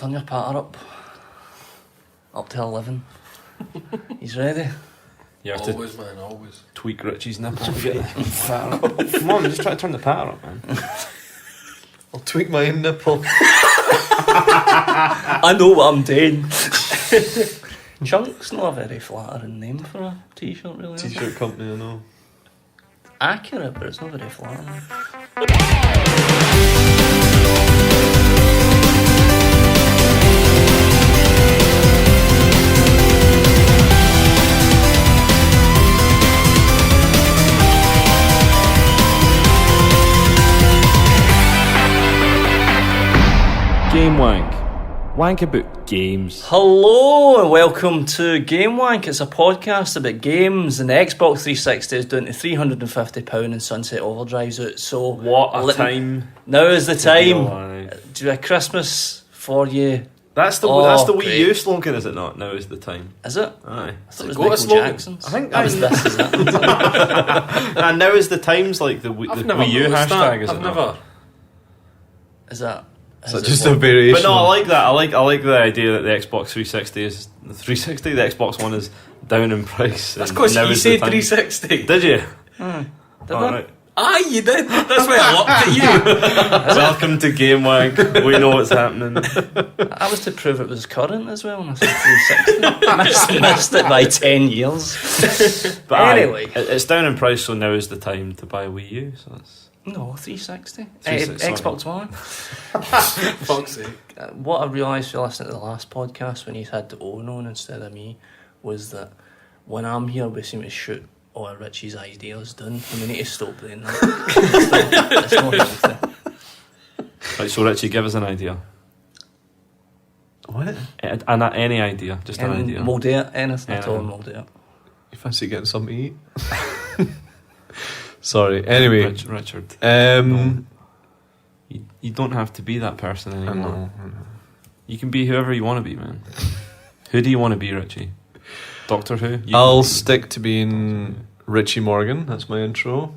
Turn your patter up to 11. He's ready. You have Always, man, always. tweak Richie's nipple to get the patter up. Come on, just try to turn the patter up, man. I'll tweak my own nipple. I know what I'm doing. Chunk's not a very flattering name for a t-shirt, really. is it? T-shirt company, I know. Accurate, but it's not very flattering. Gamewank. Wank about games. Hello and welcome to Gamewank. It's a podcast about games, and the Xbox 360 is down to £350 and Sunset Overdrive's out. So What a time. Now is the be time. alive. Do a Christmas for you. That's the Oh, Wii great. U slogan, is it not? Now is the time. Is it? Aye. I thought it was What a Michael slogan. Jackson's. I think that was this, is it? And now is the time's like the I've never Wii U noticed hashtag, that. is I've it never. not? Is that? So is it just what? a variation. But no, I like that. I like the idea that the Xbox 360 is the 360. The Xbox One is down in price. That's and because now you is the said time. 360. Did you? Did All I? right. Aye, you did. That's why I looked at you. Welcome to Gamewank. We know what's happening. I was to prove it was current as well, and I said 360. missed it by 10 years. But Anyway. it's down in price, so now is the time to buy a Wii U. So that's No, 360. 360, Xbox One. Fuck's sake. What I realised for listening to the last podcast when you had the own on instead of me was that when I'm here, we seem to shoot all of Richie's ideas done, and we need to stop doing that. It's not healthy. right. So Richie, give us an idea. What? Any idea, just an And idea. we'll do it. Anything at all, Anything. and we'll do it. You fancy getting something to eat? Sorry. Anyway. Richard, Um. you don't have to be that person I anymore. know. You can be whoever you want to be, man. Who do you want to be, Richie? Doctor Who? You I'll can be stick to being Richie Morgan. That's my intro.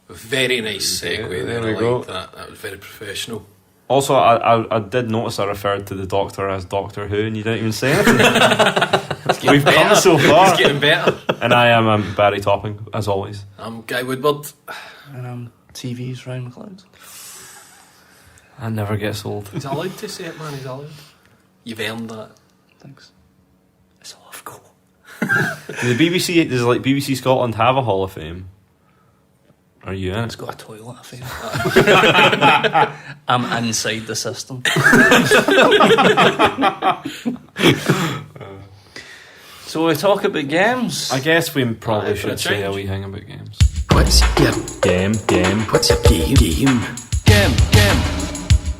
Very nice segue Yeah, there. there I we like go. that. That was very professional. Also, I did notice I referred to the Doctor as Doctor Who, and you didn't even say anything. We've come so far. It's getting better. And I am Barry Topping, as always. I'm Guy Woodward. And TV's Ryan McLeod. I never get old. He's allowed to say it, man. He's allowed. You've earned that. Thanks. It's a love goal. Does like BBC Scotland have a Hall of Fame? Are you in It's it? got a toilet, I think. I'm inside the system. So we talk about games. I guess we probably Aye, for a should say a change. wee thing about games. What's your Game. what's your game? Game.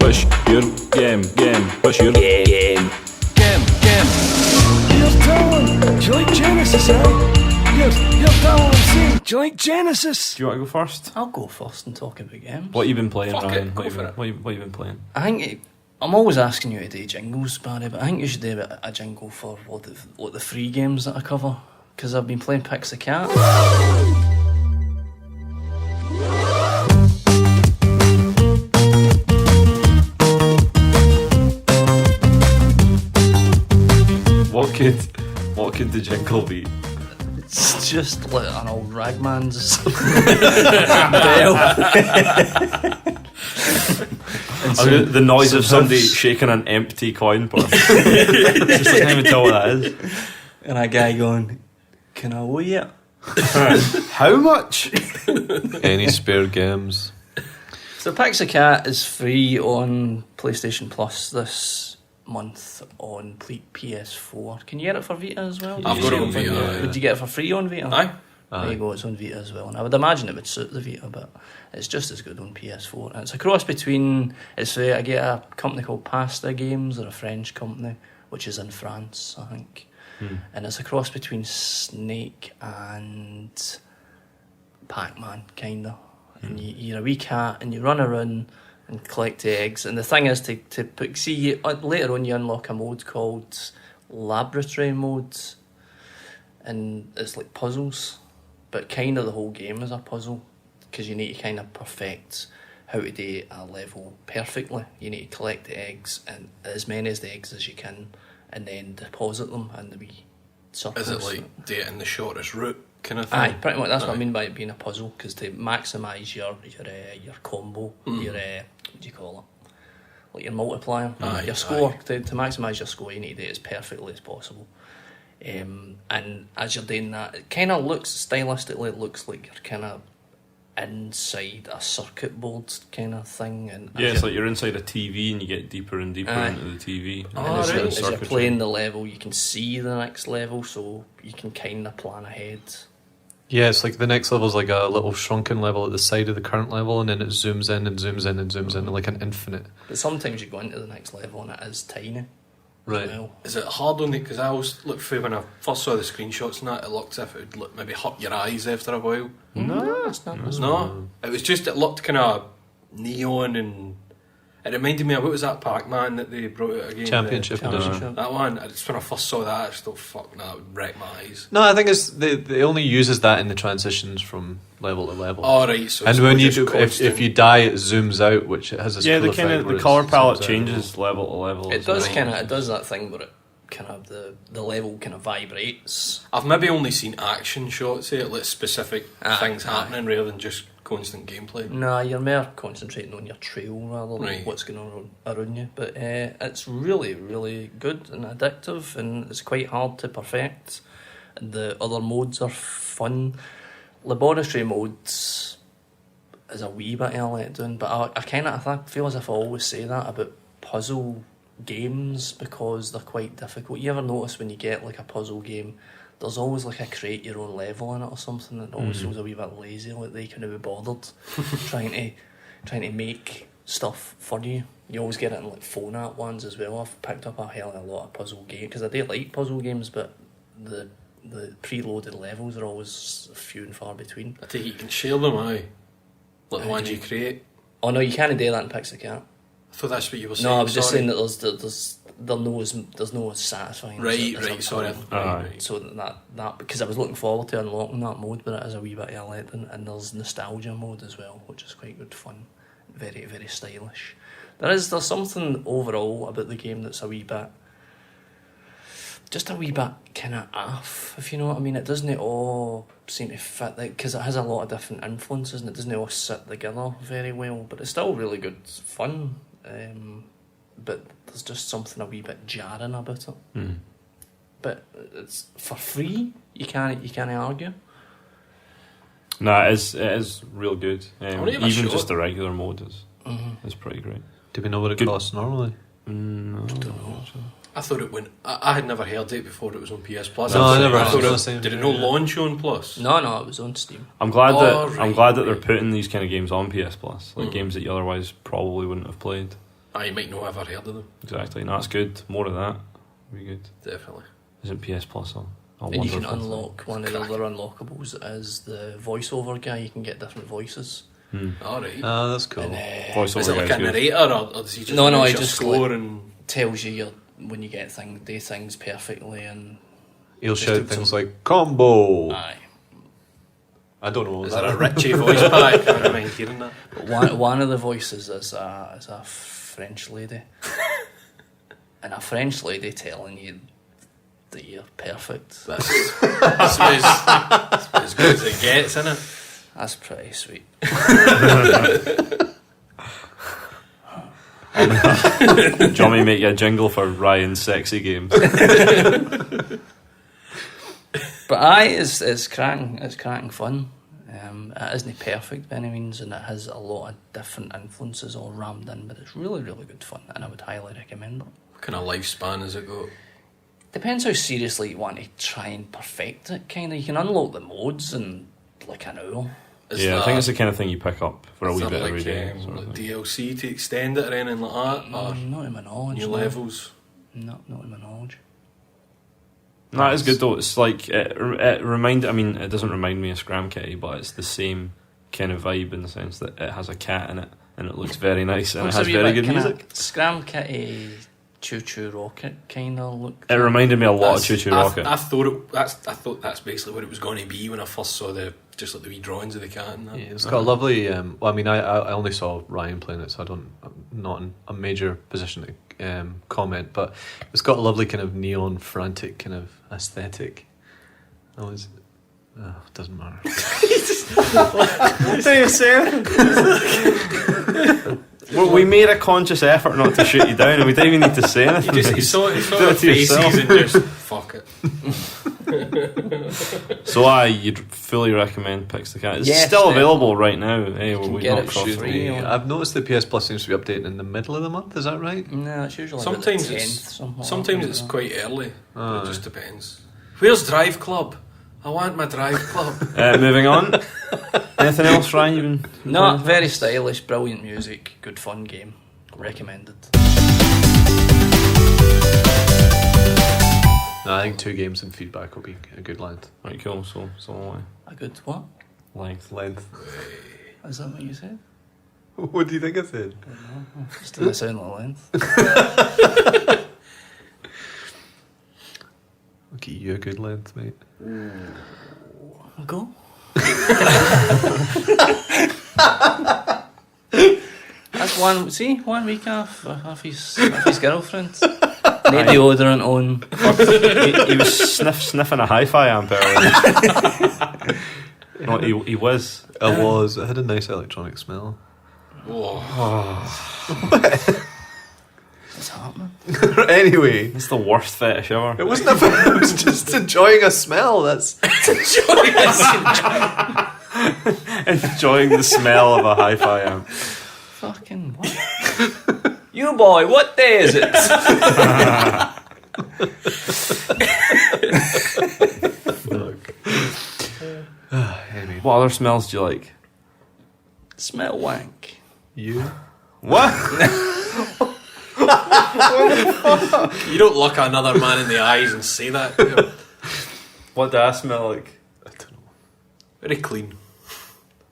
What's your game? What's your Game. You're telling Joint Genesis, eh? You're telling MC Joint Genesis. Do you want to go first? I'll go first and talk about games. What you been playing, Fuck Ryan? it, go for it. What you been playing? I think I'm always asking you to do jingles, Barry, but I think you should do a jingle for what the free games that I cover, because I've been playing Pix the Cat. What could the jingle be? It's just like an old ragman's bell. The noise of somebody shaking an empty coin purse. Just can't even tell what that is. And a guy going, "Can I owe you?" How much? Any spare games? So Pix the Cat is free on PlayStation Plus this month on PS4. Can you get it for Vita as well? I've got it on Vita, yeah. Would you get it for free on Vita? Aye. There you go, it's on Vita as well. And I would imagine it would suit the Vita, but it's just as good on PS4. And it's a cross between, I get a company called Pasta Games, they're a French company, which is in France, I think. And it's a cross between Snake and Pac-Man, kinda. And you're a wee cat and you run around and collect eggs. And the thing is to put, see, later on you unlock a mode called Laboratory Mode, and it's like puzzles, but kind of the whole game is a puzzle, because you need to kind of perfect how to do a level perfectly. You need to collect the eggs, and as many as the eggs as you can, and then deposit them in the wee circles. Is it like do it in the shortest route kind of thing? Aye, pretty much. That's what I Aye. mean by it being a puzzle, because to maximise your combo, your what do you call it? Like your multiplier, Aye, your score. aye. To maximise your score, you need to do it as perfectly as possible. And as you're doing that, it kind of looks stylistically, it looks like you're kind of inside a circuit board kind of thing. And Yeah, as it's like you're inside a TV and you get deeper and deeper Aye. into the TV. and Oh, as, right. as you're circuitry. playing the level, you can see the next level, so you can kind of plan ahead. Yeah, it's like the next level's like a little shrunken level at the side of the current level, and then it zooms in and zooms in and zooms in like an infinite. But sometimes you go into the next level and it is tiny. Right. As well. Is it hard on it? Because I always looked through when I first saw the screenshots and that, it looked as if it would look, maybe hurt your eyes after a while. No, it's not. No, it was just, it looked kind of neon, and it reminded me of, what was that Pac-Man that they brought out again? Championship edition. That one, I just when I first saw that, I just thought, fuck, that would wreck my eyes. No, I think it's it only uses that in the transitions from level to level. All right, so and it's when not you just do, if constant. you die, it zooms out, which it has this Yeah, cool the kind effect of where the it color zooms palette out. changes level to level. It as does well. kind of. It does that thing where it kind of the level kind of vibrates. I've maybe only seen action shots here, like specific Aye, things aye. happening rather than just constant gameplay. Nah, you're more concentrating on your trail rather than Right. what's going on around you. But it's really, really good and addictive, and it's quite hard to perfect. And the other modes are fun. Laboratory modes is a wee bit of a letdown, but I feel as if I always say that about puzzle games because they're quite difficult. You ever notice when you get like a puzzle game, there's always like a create your own level in it or something, and it always feels a wee bit lazy, like they couldn't be bothered trying to make stuff for you. You always get it in like phone app ones as well. I've picked up a hell of a lot of puzzle games because I do like puzzle games, but the preloaded levels are always few and far between. I take it you can share them, aye? Like the ones you create. Oh no, you can't do that in Pix the Cat. I thought that's what you were saying. No, I was just sorry. saying that there's no satisfying. Right, as a right, sorry. puzzle. Aye. So that because I was looking forward to unlocking that mode, but it is a wee bit of a letdown. And there's nostalgia mode as well, which is quite good fun, very very stylish. There's something overall about the game that's a wee bit kind of off, if you know what I mean. It doesn't all seem to fit, because it has a lot of different influences and it doesn't all sit together very well, but it's still really good fun. But there's just something a wee bit jarring about it. Mm. But it's for free. You can't argue. Nah, it is real good. wanna give a Even shot. just the regular mode is pretty great. Do we know what it Good. costs normally? No. I thought it went. I had never heard it before it was on PS Plus. No, I never thought heard it. the same Did it thing, not yeah. launch on Plus? No, it was on Steam. I'm glad that Oh, I'm right, glad that they're right. putting these kind of games on PS Plus, like games that you otherwise probably wouldn't have played. I might not have ever heard of them. Exactly. No, that's good. More of that. Would be good. Definitely. Isn't PS Plus on? I'll And you wonder can if that's unlock one of the other unlockables as the voiceover guy. You can get different voices. All right. Ah, that's cool. And, Voiceover Is it like guy's a good. narrator, or does he just No, announce he your just, score like, and tells you when you get do things perfectly, and He'll Just shout do things some- like combo. aye. I don't know. is there a Richie voice pack? I don't mind hearing that. But one of the voices is a French lady, and a French lady telling you that you're perfect. That's as good as it gets, isn't it? That's pretty sweet. Do you want me to make you a jingle for Ryan's sexy games? But aye, it's cracking fun. It isn't perfect by any means, and it has a lot of different influences all rammed in, but it's really, really good fun, and I would highly recommend it. What kind of lifespan has it got? Depends how seriously you want to try and perfect it, kind of. You can unlock the modes in like an hour. Is Yeah, I that- think it's the kind of thing you pick up for a is wee there bit like, every day. Sort of like thing. DLC to extend it or anything like that? Or Not in my knowledge. new no. levels? Not in my knowledge. No, it's good though. It's like it I mean, it doesn't remind me of Scram Kitty, but it's the same kind of vibe in the sense that it has a cat in it and it looks very nice and it Looks has a wee very bit good kinda music. Scram Kitty, Choo Choo Rocket kind of look. It reminded me a lot of That's- Choo Choo Rocket. I thought that's basically what it was going to be when I first saw the Just like the wee drawings of the cat and that. Yeah, it's got a lovely. Well, I mean, I only saw Ryan playing it, so I'm not in a major position to comment. But it's got a lovely kind of neon, frantic kind of aesthetic. Doesn't matter. What are you saying? Well, we made a conscious effort not to shoot you down, and we didn't even need to say anything. You saw Do our it to faces yourself. and just fuck it. So you'd fully recommend Pix the Cat. It's Yes, still definitely. available right now. Hey, can we get not it crossed for free. the- I've noticed the PS Plus seems to be updating in the middle of the month. Is that right? No, it's usually Sometimes about the 10th, it's something sometimes like it's that. quite early. Oh, It just depends. Where's Drive Club? I want my Drive Club. Moving on. Anything else, Ryan? You've been No, very stylish, brilliant music, good fun game. Recommended. No, I think 2 games and feedback will be a good length. right. Cool. So A good what? length. Length. Is that what you said? What do you think I said? Just didn't sound like length. I'll give you a good length, mate. Go. That's one. See, 1 week off his girlfriend. No deodorant on. He was sniffing a hi-fi amp earlier. No, he was. It was. It had a nice electronic smell. What's happening? Anyway, It's the worst fetish ever. it wasn't a. I was just enjoying a smell. That's. Enjoying the smell of a hi-fi amp. Fucking what? You boy, what day is it? Anyway, What other smells do you like? Smell wank. you. What? You don't look another man in the eyes and say that. You know. What do I smell like? I don't know. Very clean.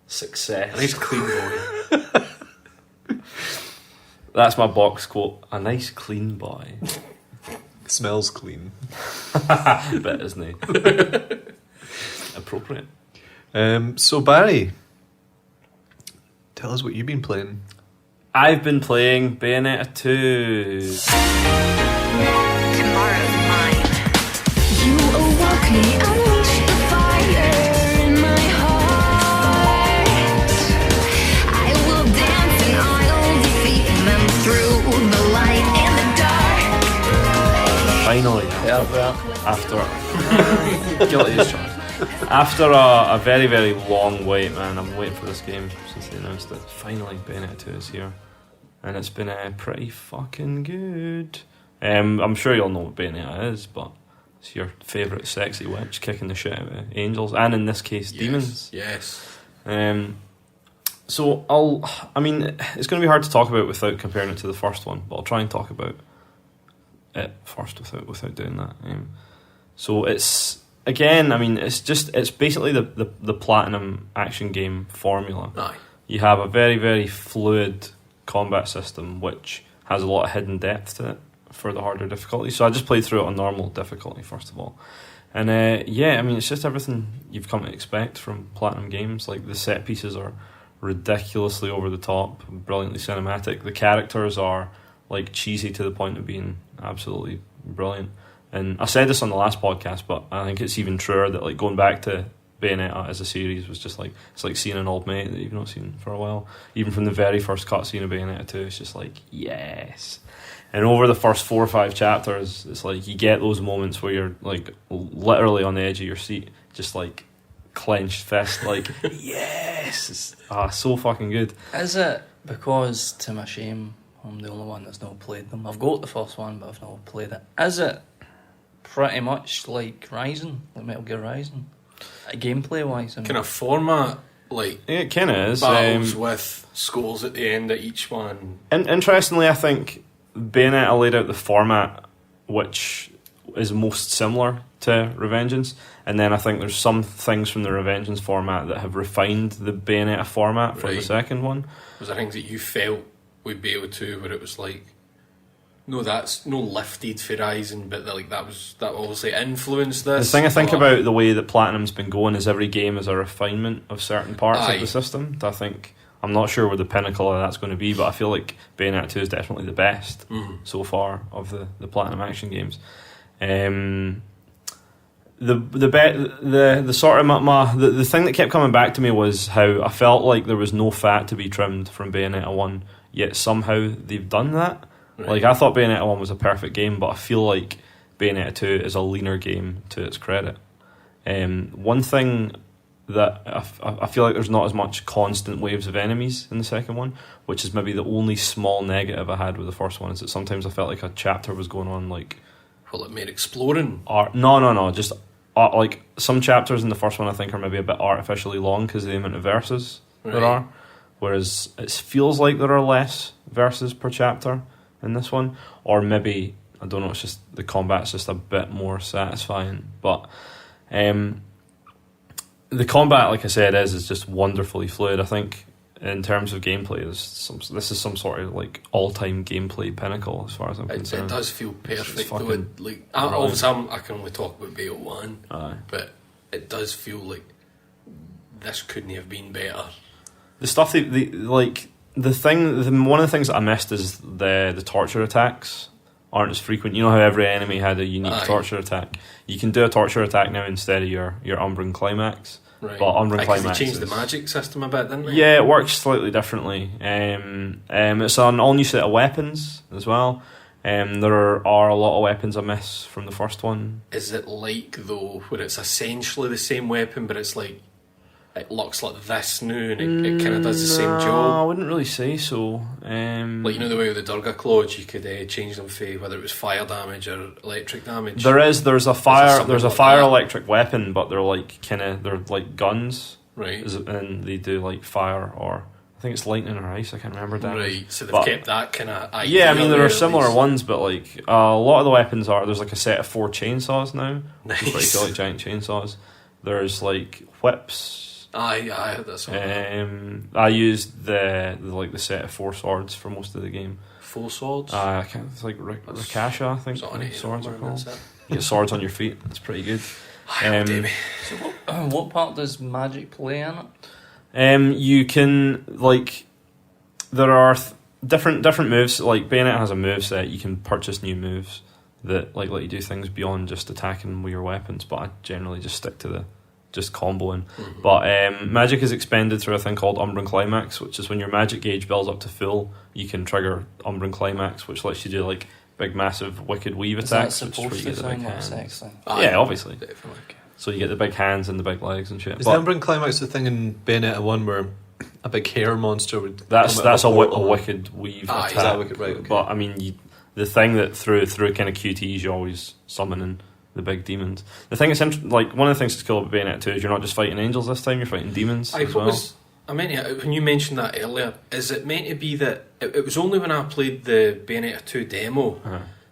Success. Nice clean boy. That's my box quote. A nice clean boy. Smells clean. Bit, isn't he? Appropriate. So Barry, tell us what you've been playing. I've been playing Bayonetta 2. Tomorrow's mine. You awoke me, unleashed the fire in my heart. I will dance and I'll defeat them through the light and the dark. Finally, Yeah, well, after guilty as charged. After a very, very long wait, man, I've been waiting for this game since they announced it. Finally, Bayonetta 2 is here. And it's been pretty fucking good. I'm sure you all know what Bayonetta is, but it's your favourite sexy witch kicking the shit out of angels, and in this case, demons. Yes. So I mean, it's going to be hard to talk about without comparing it to the first one, but I'll try and talk about it first without doing that. So it's, again, I mean, it's basically the Platinum action game formula. Aye. You have a very, very fluid combat system which has a lot of hidden depth to it for the harder difficulty. So I just played through it on normal difficulty first of all. And yeah, I mean, it's just everything you've come to expect from Platinum games. Like, the set pieces are ridiculously over the top, brilliantly cinematic. The characters are like cheesy to the point of being absolutely brilliant. And I said this on the last podcast, but I think it's even truer that, like, going back to Bayonetta as a series was just like, it's like seeing an old mate that you've not seen for a while. Even from the very first cutscene of Bayonetta 2, it's just like, yes. And over the first 4 or 5 chapters, it's like you get those moments where you're like literally on the edge of your seat, just like clenched fist, like, yes. It's so fucking good. is it because, to my shame, I'm the only one that's not played them? I've got the first one, but I've not played it. Is it pretty much like Rising, like Metal Gear Rising? Gameplay wise, I mean. Kind of format, like It kind of is. battles with skulls at the end of each one. And interestingly, I think Bayonetta laid out the format which is most similar to Revengeance, and then I think there's some things from the Revengeance format that have refined the Bayonetta format for the Right. second one. Was there things that you felt with BO2 where it was like no, that's no lifted for Horizon, but that obviously influenced The this. thing I think about the way that Platinum's been going is every game is a refinement of certain parts Aye. of the system. I'm not sure where the pinnacle of that's going to be, but I feel like Bayonetta 2 is definitely the best so far of the Platinum action games. The sort of the thing that kept coming back to me was how I felt like there was no fat to be trimmed from Bayonetta 1, yet somehow they've done that. Right. Like, I thought Bayonetta 1 was a perfect game, but I feel like Bayonetta 2 is a leaner game to its credit. One thing that I feel like there's not as much constant waves of enemies in the second one, which is maybe the only small negative I had with the first one, is that sometimes I felt like a chapter was going on like... Well, it made exploring. No, just like some chapters in the first one I think are maybe a bit artificially long because of the amount of verses there are, whereas it feels like there are less verses per chapter in this one, or maybe, I don't know, it's just the combat's just a bit more satisfying, but the combat, like I said, is just wonderfully fluid. I think in terms of gameplay, this is some sort of like all-time gameplay pinnacle as far as I'm concerned. It does feel perfect. fucking Though like, obviously, I can only talk about Bayo 1, but it does feel like this couldn't have been better. The stuff one of the things that I missed is the torture attacks aren't as frequent. You know how every enemy had a unique torture attack? You can do a torture attack now instead of your Umbran Climax. Right. But Umbran Climax they changed the magic system a bit, didn't they? Yeah, it works slightly differently. It's an all new set of weapons as well. There are a lot of weapons I miss from the first one. Is it like, though, where it's essentially the same weapon, but it's like it looks like this now, and it kind of does the same I job? wouldn't really say so. Like, you know the way with the Durga Claws, you could change them for whether it was fire damage or electric damage. There's a fire like fire that? electric weapon, but they're like guns, Right. and they do like fire, or I think it's lightning or ice. I can't remember damage. Right, so they've kept that kind of... Yeah, I mean there are similar ones, but like a lot of the weapons there's like a set of 4 chainsaws now. Nice. Pretty cool, like giant chainsaws. There's like whips. I had this one. I used the set of 4 swords for most of the game. 4 swords? I can't. It's like Rikasha, I think. Swords are called. You get swords on your feet. It's pretty good. So what part does magic play in it? You can there are different moves. Like Bayonetta has a move set. You can purchase new moves that let you do things beyond just attacking with your weapons. But I generally just stick to just comboing. Mm-hmm. But magic is expended through a thing called Umbran Climax, which is when your magic gauge builds up to full, you can trigger Umbran Climax, which lets you do like big, massive, wicked weave attacks. Is that supposed to sound like sexy? Yeah, obviously. Definitely. So you get the big hands and the big legs and shit. Is the Umbran Climax the thing in Bayonetta 1 where a big hair monster would... That's a wicked weave attack. Is that wicked? Right, okay. But I mean, the thing that through kind of QTEs you always summoning the big demons. The thing that's one of the things that's cool about Bayonetta 2 is you're not just fighting angels this time, you're fighting demons as well. When you mentioned that earlier, is it meant to be that it was only when I played the Bayonetta 2 demo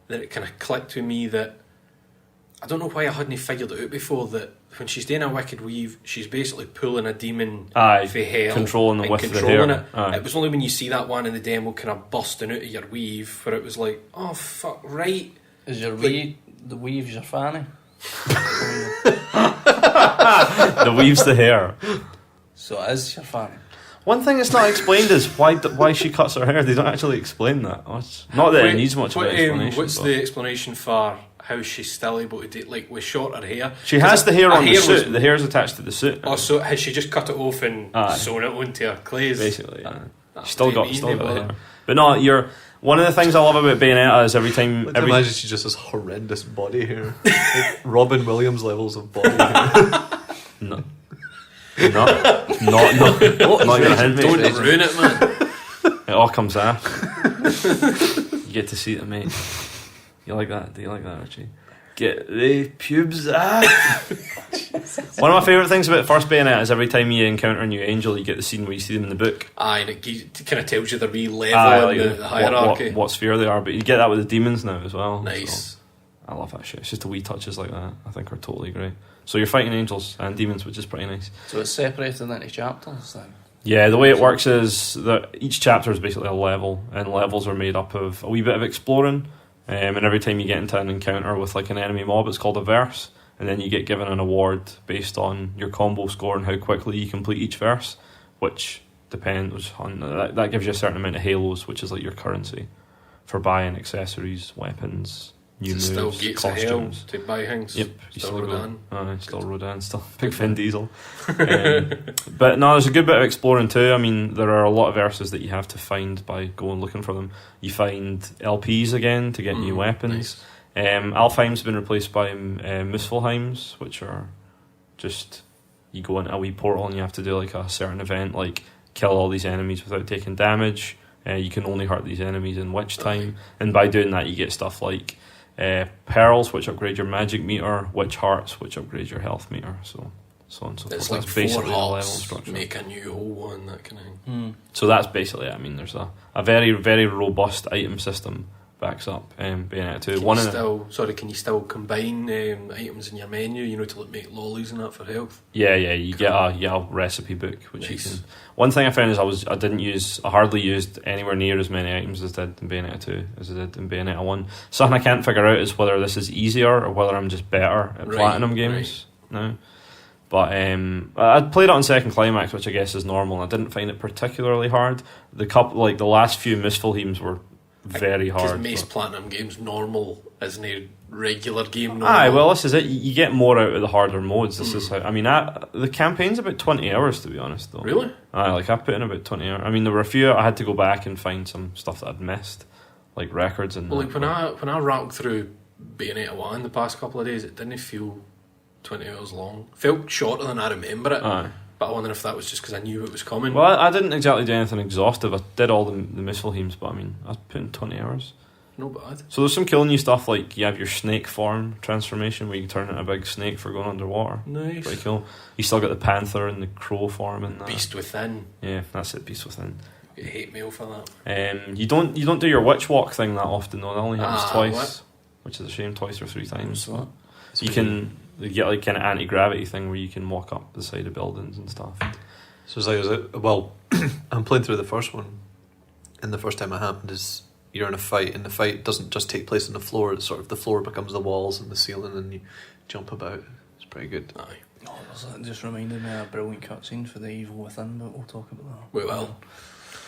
that it kind of clicked with me that I don't know why I hadn't figured it out before, that when she's doing a wicked weave, she's basically pulling a demon for hell, controlling it with the hair. It. It was only when you see that one in the demo kind of busting out of your weave where it was like, oh fuck, right. Is your the weave's your fanny? The weave's the hair. So it is your fanny. One thing that's not explained is why she cuts her hair. They don't actually explain that. Not that it needs much of an explanation. What's the explanation for how she's still able to do, like, with shorter hair? She has the hair on the suit. The hair is attached to the suit. Oh, so has she just cut it off and sewn it onto her clays? Basically, yeah. She's still got the hair. But no, one of the things I love about Bayonetta is every time... imagine she just has horrendous body hair. Like Robin Williams levels of body hair. No. Not your hint, mate. Don't ruin it, man. It all comes after. You get to see it, mate. You like that? Do you like that, Richie? Get the pubes out. One of my favourite things about first Bayonetta is every time you encounter a new angel, you get the scene where you see them in the book. Aye, and it kind of tells you the wee level in the hierarchy. What sphere they are, but you get that with the demons now as well. Nice. So I love that shit. It's just the wee touches like that I think are totally great. So you're fighting angels and demons, which is pretty nice. So it's separated into chapters then? Yeah, the way it works is that each chapter is basically a level, and levels are made up of a wee bit of exploring, and every time you get into an encounter with like an enemy mob, it's called a verse, and then you get given an award based on your combo score and how quickly you complete each verse, which depends on that gives you a certain amount of halos, which is like your currency for buying accessories, weapons, new moves, still gates of hell costumes. to buy things. Yep, Still Rodan. Still Rodan, still Big Vin Diesel. But no, there's a good bit of exploring too. I mean, there are a lot of verses that you have to find by going looking for them. You find LPs again to get new weapons. Alfheim's been replaced by Muspelheims, which are just, you go into a wee portal and you have to do like a certain event, like kill all these enemies without taking damage. You can only hurt these enemies in witch time, and by doing that you get stuff like pearls, which upgrade your magic meter, witch hearts, which upgrade your health meter, so on and so It's forth. like That's 4 basically the level hearts, structure. make a new whole one, that kind of thing. So that's basically it. I mean, there's a very, very robust item system backs up Bayonetta 2. Can you still combine items in your menu, you know, to like make lollies and that for health? Yeah, you get a recipe book, which Nice. you can. One thing I found is I hardly used anywhere near as many items as I did in Bayonetta 2 as I did in Bayonetta 1. Something I can't figure out is whether this is easier or whether I'm just better at platinum games now. But I'd played it on second climax, which I guess is normal, and I didn't find it particularly hard. The last few Muspelheims were very hard. Because most platinum games normal isn't a regular game normal. Aye, well, this is it. You get more out of the harder modes. This is how. I mean, the campaign's about 20 hours, to be honest, though. Really? Aye, like I put in about 20 hours. I mean, there were a few I had to go back and find some stuff that I'd missed, like records and. Well, like when I rattled through Bayonetta 1 the past couple of days, it didn't feel 20 hours long. It felt shorter than I remember it. Aye. But I wonder if that was just because I knew it was coming. Well, I didn't exactly do anything exhaustive. I did all the Muspelheims, but I mean, I put in 20 hours. No bad. So there's some cool new stuff, like you have your snake form transformation where you can turn into a big snake for going underwater. Nice. Pretty cool. You still got the panther and the crow form in that. Beast Within. Yeah, that's it, Beast Within. Get hate mail for that. You don't do your witch walk thing that often though. That only happens twice, what? which is a shame. Twice or 3 times. What's So you can get like kind of anti-gravity thing where you can walk up the side of buildings and stuff. So well, I'm playing through the first one, and the first time it happened is you're in a fight, and the fight doesn't just take place on the floor. It's sort of the floor becomes the walls and the ceiling, and you jump about. It's pretty good. Aye. Oh, that just reminded me of a brilliant cutscene for the Evil Within, but we'll talk about that. We will.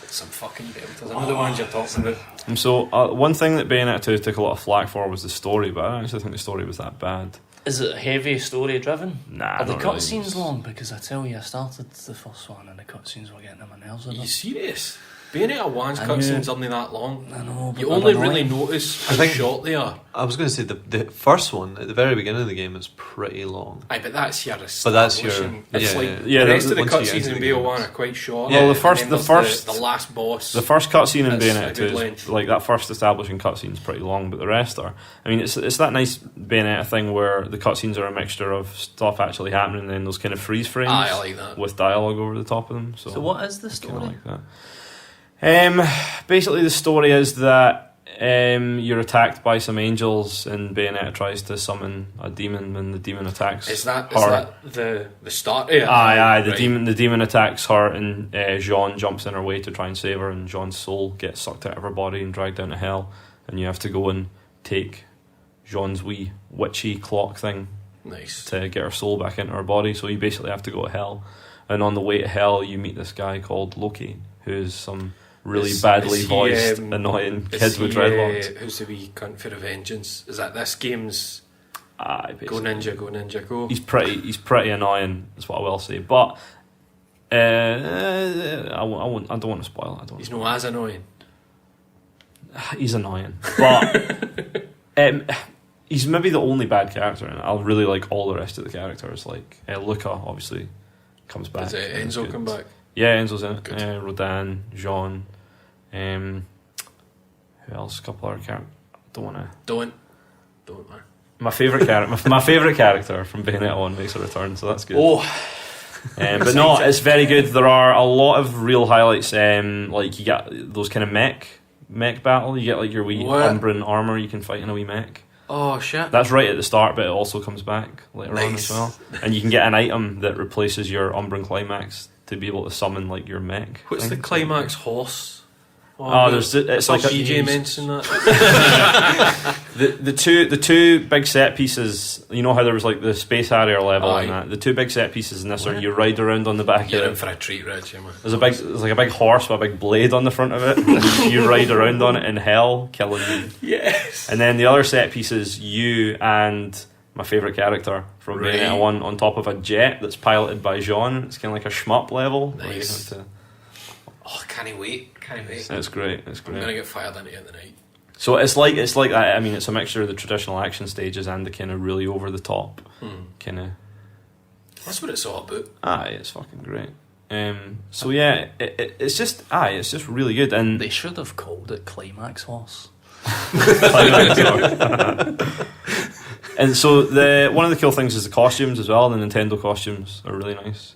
Some fucking belters. I know the ones you're talking about. And so one thing that Bayonetta 2 took a lot of flack for was the story, but I don't actually think the story was that bad. Is it heavy story driven? Nah, Are the not really. cutscenes long? Because I tell you, I started the first one and the cutscenes were getting on my nerves a Are you bit. serious? Bayonetta 1's I knew- cutscenes aren't that long. I know, but You they're only annoying. really notice how I think- short they are. I was going to say the first one at the very beginning of the game is pretty long. Aye, but that's your But that's your- establishing. It's yeah, like yeah. the rest of the once you cutscenes enter in the game, BO1 it's- are quite short. Well, And then there's the last boss. The first cutscene in That's Bayonetta a 2 good is, length. like that first establishing cutscene is pretty long, but the rest are. I mean, it's that nice Bayonetta thing where the cutscenes are a mixture of stuff actually happening and then those kind of freeze frames Aye, I like that. with dialogue over the top of them. So, So what is the I kinda story? like that. Basically, the story is that you're attacked by some angels, and Bayonetta tries to summon a demon, and the demon attacks. Is that her. the start? Yeah, Aye. The right. demon attacks her, and Jean jumps in her way to try and save her, and Jean's soul gets sucked out of her body and dragged down to hell, and you have to go and take Jean's wee witchy clock thing Nice. to get her soul back into her body. So you basically have to go to hell, and on the way to hell, you meet this guy called Loki, who's some really badly is he, voiced, annoying kid with dreadlocks. Who's the wee cunt for a vengeance? Is that this game's Aye, Go basically. Ninja, Go Ninja, Go? He's pretty annoying. Is what I will say, but I don't want to spoil it. He's not as annoying. He's annoying, but he's maybe the only bad character, and I really like all the rest of the characters. Like Luca, obviously, comes back. Does and Enzo good. come back? Yeah, Enzo's in it. Good. Rodan, Jean. Who else? A couple other characters. Don't Don't man. My favourite character. my favourite character from Bayonetta 1 makes a return, so that's good. Oh, But no, it's very good. There are a lot of real highlights. Like you get those kind of mech battle. You get like your wee What? Umbran armor. You can fight in a wee mech. oh shit. That's right at the start, but it also comes back later on Nice. as well. And you can get an item that replaces your Umbran Climax to be able to summon like your mech. What's the thing. Climax horse it's like CJ mentioned that. the two big set pieces. You know how there was like the space harrier level and that. The two big set pieces in this are you ride around on the back You're of in it. for a treat, Richie, man. There's like a big horse with a big blade on the front of it. And you ride around on it in hell, killing you. Yes. And then the other set piece is you and my favourite character from Bayonetta 1 on top of a jet that's piloted by Jean. It's kind of like a shmup level. Nice. Oh, can't wait. It's great. I'm going to get fired into it tonight. So it's like that. I mean, it's a mixture of the traditional action stages and the kind of really over the top kind of. That's what it's all about. It's fucking great. So yeah, it's just really good. And They should have called it Climax Horse. And so one of the cool things is the costumes as well. The Nintendo costumes are really nice.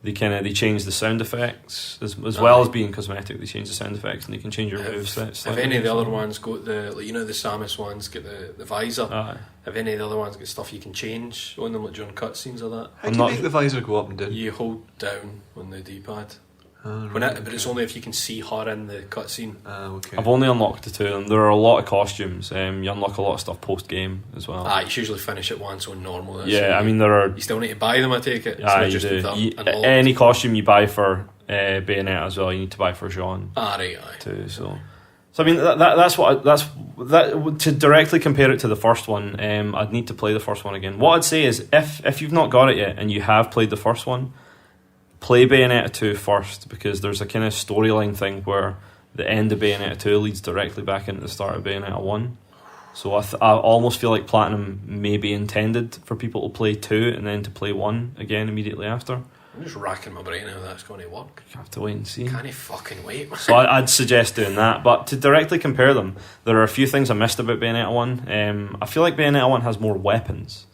They change the sound effects as well as being cosmetic. They change the sound effects and they can change your movesets. Have any of the other ones got the Samus ones get the visor? Have any of the other ones got stuff you can change on them, like during cutscenes or that? How do you make the visor go up and down? You hold down on the D-pad. Right, But it's only if you can see her in the cutscene. Okay. I've only unlocked the two of them. There are a lot of costumes. You unlock a lot of stuff post-game as well. You usually finish it once on normal. Yeah, I mean there are. You still need to buy them, I take it. You do. Any costume you buy for Bayonetta as well, you need to buy for Jean. Aye. Too. So I mean that's to directly compare it to the first one. I'd need to play the first one again. What I'd say is if you've not got it yet and you have played the first one, play Bayonetta 2 first, because there's a kind of storyline thing where the end of Bayonetta 2 leads directly back into the start of Bayonetta 1. So I almost feel like Platinum may be intended for people to play 2 and then to play 1 again immediately after. I'm just racking my brain how that's going to work. You have to wait and see. Can't fucking wait, man. So I'd suggest doing that. But to directly compare them, there are a few things I missed about Bayonetta 1. I feel like Bayonetta 1 has more weapons.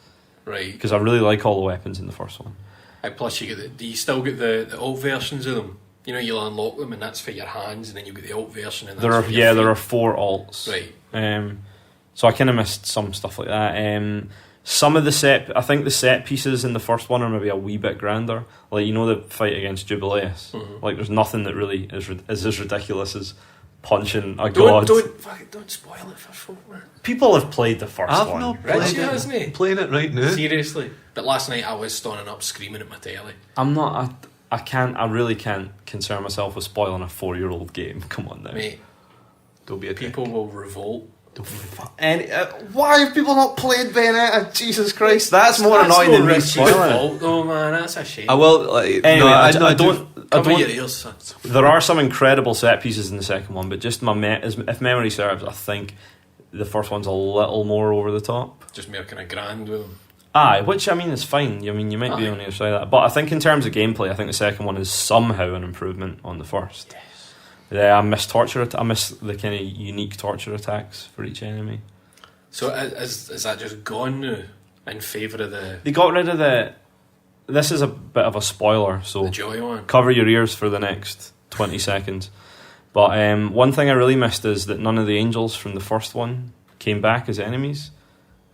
Right. Because I really like all the weapons in the first one. Plus, do you still get the alt versions of them? You know, you'll unlock them, and that's for your hands, and then you get the alt version, and that's for your feet. There are 4 alts. Right. So I kind of missed some stuff like that. Some of I think the set pieces in the first one are maybe a wee bit grander. Like, you know, the fight against Jubileus. Mm-hmm. Like, there's nothing that really is as ridiculous as punching a god. Don't spoil it for folk, man. People have played the first I've one. not Richie, played hasn't he? Playing it right now. Seriously. But last night I was standing up screaming at my telly. I'm not. I really can't concern myself with spoiling a 4-year-old game. Come on now. Mate, Don't be a people will revolt. And why have people not played Bayonetta? Jesus Christ, that's more annoying no than me Richie's spoiling fault, though, man. That's a shame. I will. Like, Anyway, no, I don't. Cover your ears, son. There are some incredible set pieces in the second one, but just if memory serves, I think the first one's a little more over the top. Just more kind of grand with them. Which I mean is fine. I mean you might be on the other side of that, but I think in terms of gameplay, I think the second one is somehow an improvement on the first. Yes. Yeah, I miss I miss the kind of unique torture attacks for each enemy. So is that just gone now in favour of the? They got rid of the. This is a bit of a spoiler, so the joy one. Cover your ears for the next 20 seconds. But one thing I really missed is that none of the angels from the first one came back as enemies.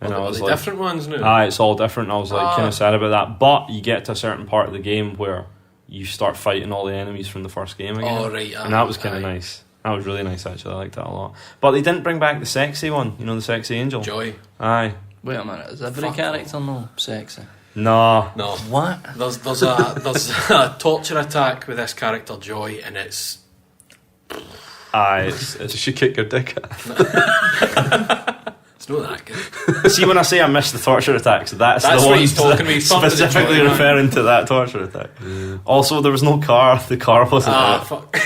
And I was like, different ones now. It's all different. I was like kind of sad about that. But you get to a certain part of the game where you start fighting all the enemies from the first game again. Oh, right. And that was kind of nice. That was really nice, actually. I liked that a lot. But they didn't bring back the sexy one. You know, the sexy angel. Joy. Aye. Wait a minute, is every character no sexy? No. What? There's a torture attack with this character Joy, and it's. Did she kick your dick at? It's not that good. See, when I say I miss the torture attacks, that's the what one he's talking about. specifically referring to that torture attack. Also, there was no car. The car wasn't there. Fuck.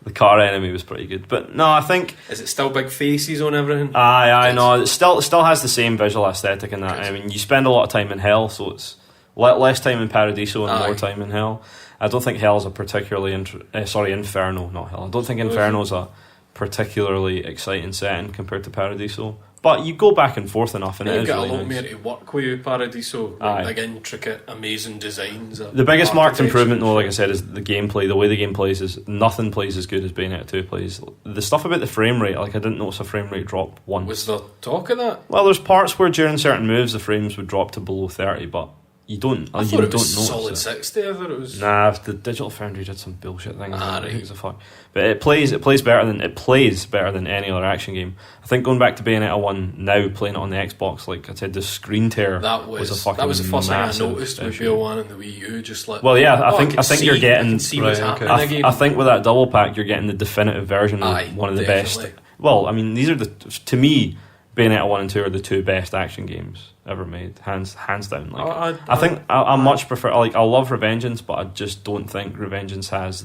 The car enemy was pretty good. But no, I think... Is it still big faces on everything? Aye, no. It still has the same visual aesthetic in that. I mean, you spend a lot of time in hell, so it's less time in Paradiso and more time in hell. I don't think hell's a particularly... Inferno, not hell. I don't think Inferno's a particularly exciting setting compared to Paradiso. But you go back and forth enough, and it is really nice. You've got a lot more to work with Paradiso. Like intricate, amazing designs. The biggest marked improvement, though, like I said, is the gameplay. The way the game plays is nothing plays as good as Bayonetta 2 plays. The stuff about the frame rate, like I didn't notice a frame rate drop once. Was there talk of that? Well, there's parts where during certain moves the frames would drop to below 30, but you don't. I you thought it don't was notice solid it. 60. I thought it was. Nah, the Digital Foundry did some bullshit things. Ah, Who right. gives a fuck? But it plays better than any other action game. I think going back to Bayonetta 1 now, playing it on the Xbox, like I said, the screen tear That was a fucking the first thing I massive noticed with issue. BO1 and the Wii U. Just like, Well, yeah, oh, I think you're getting. I can see what's right, happening okay. in the game. I think with that double pack, you're getting the definitive version of Aye, one of the definitely. best. Well, I mean, these are to me, Bayonetta 1 and 2 are the two best action games ever made, hands down. Like, I think I much prefer. Like, I love Revengeance, but I just don't think Revengeance has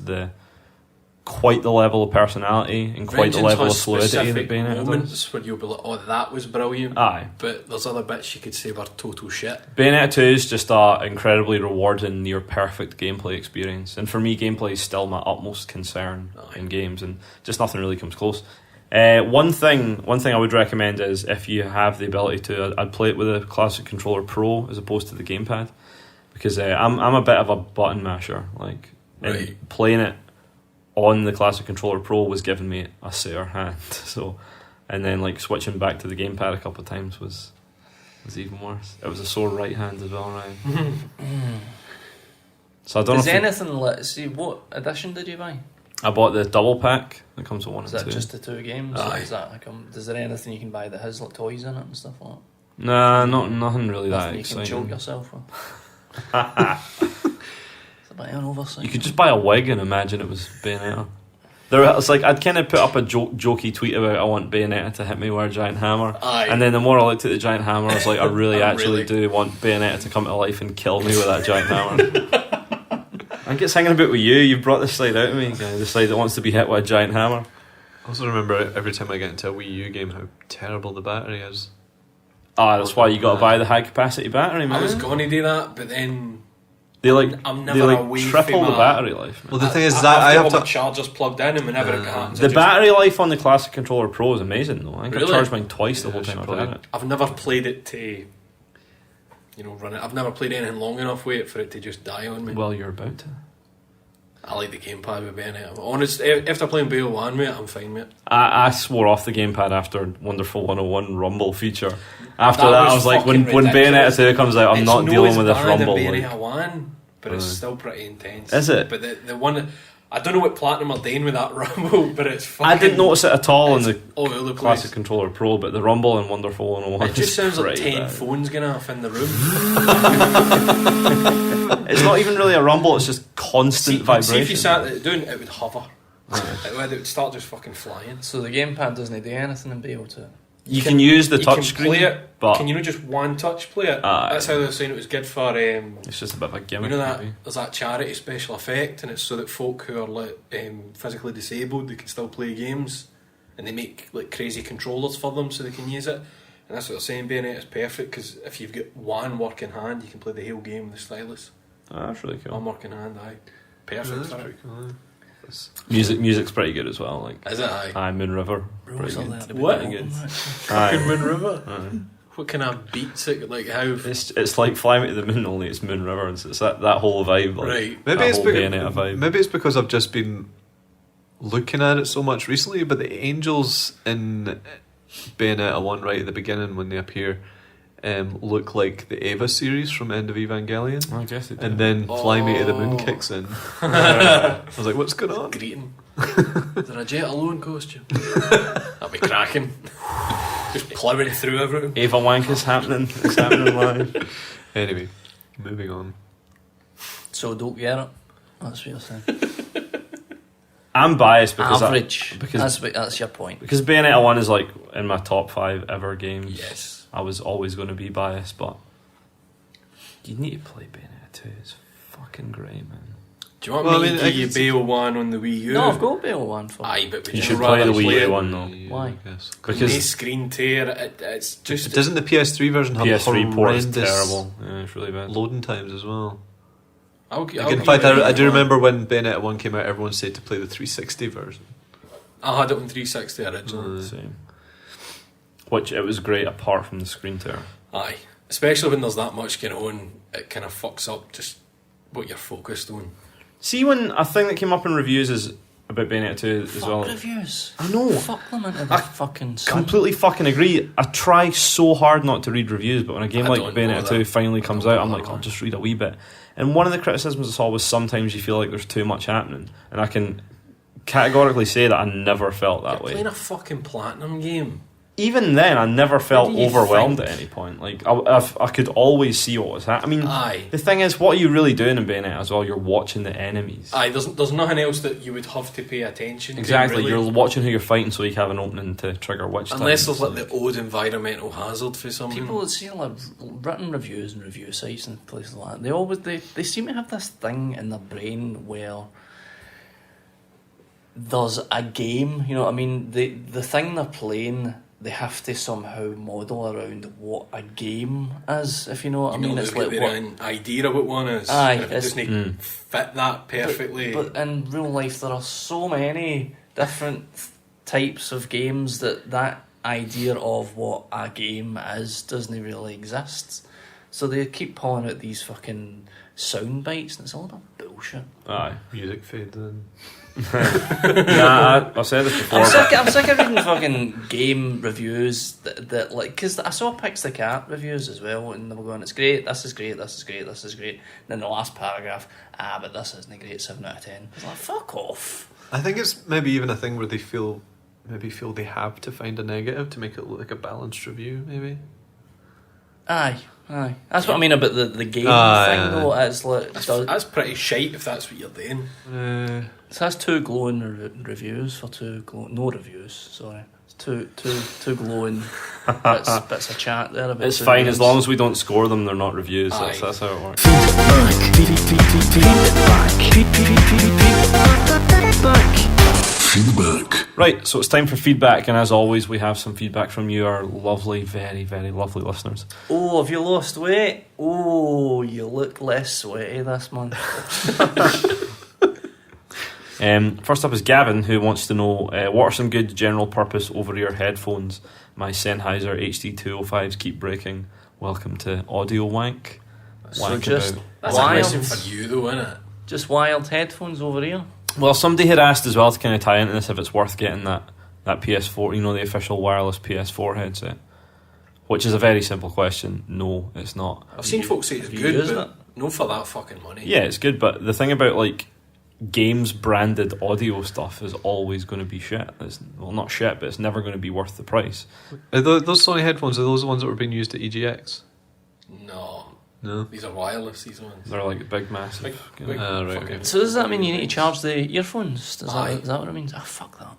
quite the level of personality and quite the level of fluidity that Bayonetta does. moments where you'll be like, oh, that was brilliant. Aye. But there's other bits you could say were total shit. Bayonetta 2 is just a incredibly rewarding, near perfect gameplay experience, and for me, gameplay is still my utmost concern in games, and just nothing really comes close. One thing I would recommend is if you have the ability to, I'd play it with a Classic Controller Pro as opposed to the gamepad, because I'm a bit of a button masher. Like, and Right. playing it on the Classic Controller Pro was giving me a sore hand. So, and then like switching back to the gamepad a couple of times was even worse. It was a sore right hand as well, right? So I don't Does know. If anything? Let's see. What edition did you buy? I bought the double pack that comes with 1 Is and that 2. just the two games? Aye. Or is that like is there anything you can buy that has like toys in it and stuff like that? Nah, nothing really that Nothing you can choke exciting. yourself with. It's a bit of an oversight. You could just buy a wig and imagine it was Bayonetta. It's like I'd kind of put up a jokey tweet about I want Bayonetta to hit me with a giant hammer, Aye. and then the more I looked at the giant hammer, I was like, I really Really? do want Bayonetta to come to life and kill me with that giant hammer. I think it's hanging about with you. You brought this side out of me, guy. The side that wants to be hit with a giant hammer. I also remember every time I get into a Wii U game how terrible the battery is. Ah, that's why you got to buy the high capacity battery, man. I was going to do that, but then They I'm they never away triple from the my- battery life. Man. Well, the thing is I that I have have got my to. chargers plugged in, and whenever it happens, The battery life on the Classic Controller Pro is amazing, though. I think I Really? charged mine twice the Yeah, whole I should time I've probably- had it. I've never played it to, run it. I've never played anything long enough with it for it to just die on me. Well, you're about to. I like the gamepad with Bayonetta. Honest, after playing BO1 with it, I'm fine with it. I swore off the gamepad after Wonderful 101 Rumble feature. After That that, I was was like, when fucking ridiculous. Bayonetta 2 comes out, I'm It's not no dealing as with this bad Rumble. in like- Bayonetta 1, but it's still pretty intense. Is it? But the one, I don't know what Platinum are doing with that Rumble, but it's fucking... I didn't notice it at all in it's the all over the place. Classic Controller Pro, but the Rumble and Wonderful 101 It just sounds like 10 bad. phones going off in the room. It's not even really a rumble, it's just constant vibration. See if you sat there doing it would hover. It would start just fucking flying. So the gamepad doesn't do anything in BO2. You can use the You can touch play screen, it, but can you not just one touch play it? Aye. That's how they were saying it was good for it's just a bit of a you gimmick. know that maybe. there's that charity special effect, and it's so that folk who are like physically disabled, they can still play games, and they make like crazy controllers for them so they can use it. And that's what they're saying. Bayonetta is perfect because if you've got one working hand, you can play the whole game with the stylus. Ah, that's really cool. One working hand, aye, perfect. That's for it. pretty cool. Music's pretty good as well. Like, Is it? Aye. Moon River, Rules pretty are good. there to be What? broken, Good. right? Fucking Moon River. Aye. What kind of beats it? Like how? It's like Fly Me to the Moon, only it's Moon River. It's that whole vibe, like, Right. Maybe that it's whole Bayonetta vibe. maybe it's because I've just been looking at it so much recently. But the angels in Bayonetta 1 right at the beginning when they appear look like the Eva series from End of Evangelion. I guess it did. And then Fly Me to the Moon Oh. kicks in. I was like, what's going on? Greeting. Is there a Jet Alone costume? That'd be cracking. Just ploughing through everything. Ava Wank is happening. It's happening live. Anyway, moving on. So don't get it. That's what you're saying. I'm biased because Average. because That's your point. because Bayonetta 1 is like in my top 5 ever games. Yes. I was always going to be biased, but you need to play Bayonetta 2. It's fucking great, man. Do you want Well, me I mean, to I give you can see- BO1 on the Wii U? No, I've got BO1 for Aye, but would You you should rather play the Wii it? U one though. Why? I guess. Because No screen tear. It's just. Doesn't the PS3 version have PS3 port is horrendous terrible. Yeah, it's really bad. loading times as well? I'll Like, give in you fact, the I do Wii U. remember when Bayonetta 1 came out, everyone said to play the 360 version. I had it on 360 originally. Same. Which it was great apart from the screen tear. Aye. Especially when there's that much going on, it kind of fucks up just what you're focused on. See, when a thing that came up in reviews is about Bayonetta 2 as well. Reviews. I know. Fuck them into the fucking sun. Completely fucking agree. I try so hard not to read reviews, but when a game I like don't Bayonetta know 2 that. finally comes don't out, I'm know like, that. I'll just read a wee bit. And one of the criticisms I saw was sometimes you feel like there's too much happening, and I can categorically say that I never felt that You're way. playing a fucking platinum game. Even then, I never felt do you overwhelmed think? at any point. Like I could always see what was happening. I mean, Aye. the thing is, what are you really doing in Bayonetta as well? You're watching the enemies. Aye, there's nothing else that you would have to pay attention Exactly, to. Really. you're watching who you're fighting, so you can have an opening to trigger which. Unless time. there's like the odd environmental hazard for something. People that see like written reviews and review sites and places like that, they seem to have this thing in their brain where there's a game, you know what I mean? The thing they're playing, they have to somehow model around what a game is, if you know what I mean. It's like their what, own idea of what one is. Aye, And if it it's- doesn't fit that perfectly. but in real life there are so many different types of games that idea of what a game is doesn't really exist. So they keep pulling out these fucking sound bites and it's all about bullshit. Aye. Music fades in. I've said this before. I'm sick of reading fucking game reviews that like, because I saw Pix the Cat reviews as well, and they were going, it's great, this is great, this is great, this is great. And then the last paragraph, but this isn't great, 7 out of 10. It's like, fuck off. I think it's maybe even a thing where they feel they have to find a negative to make it look like a balanced review, maybe. Aye. That's what I mean about the game Aye, thing, though. It's like, that's pretty shite if that's what you're doing. so that's 2 glowing reviews for 2 no reviews, sorry. It's two glowing bits of chat there about It's 2 fine reviews. as long as we don't score them. They're not reviews. Aye. That's how it works. Feedback. Right, so it's time for feedback, and as always, we have some feedback from you, our lovely, very, very lovely listeners. Oh, have you lost weight? Oh, you look less sweaty this month. First up is Gavin, who wants to know what are some good general purpose over-ear headphones. My Sennheiser HD205s keep breaking. Welcome to Audio Wank. So Wank just about. That's wild, a question for you, though, isn't it? just wild headphones over here. Well, somebody had asked as well to kind of tie into this if it's worth getting that PS4, you know, the official wireless PS4 headset. Which is a very simple question. No, it's not. I've seen folks say it's have you good, used but it? no for that fucking money. Yeah, it's good, but the thing about like games branded audio stuff is always going to be shit. It's, well, not shit, but it's never going to be worth the price. Are those Sony headphones, are those the ones that were being used at EGX? No, these are wireless. These ones. They're like big, massive. Big, you big know. right, fucking- okay. So does that mean you need to charge the earphones? Aye. Is that what it means? Ah, fuck that.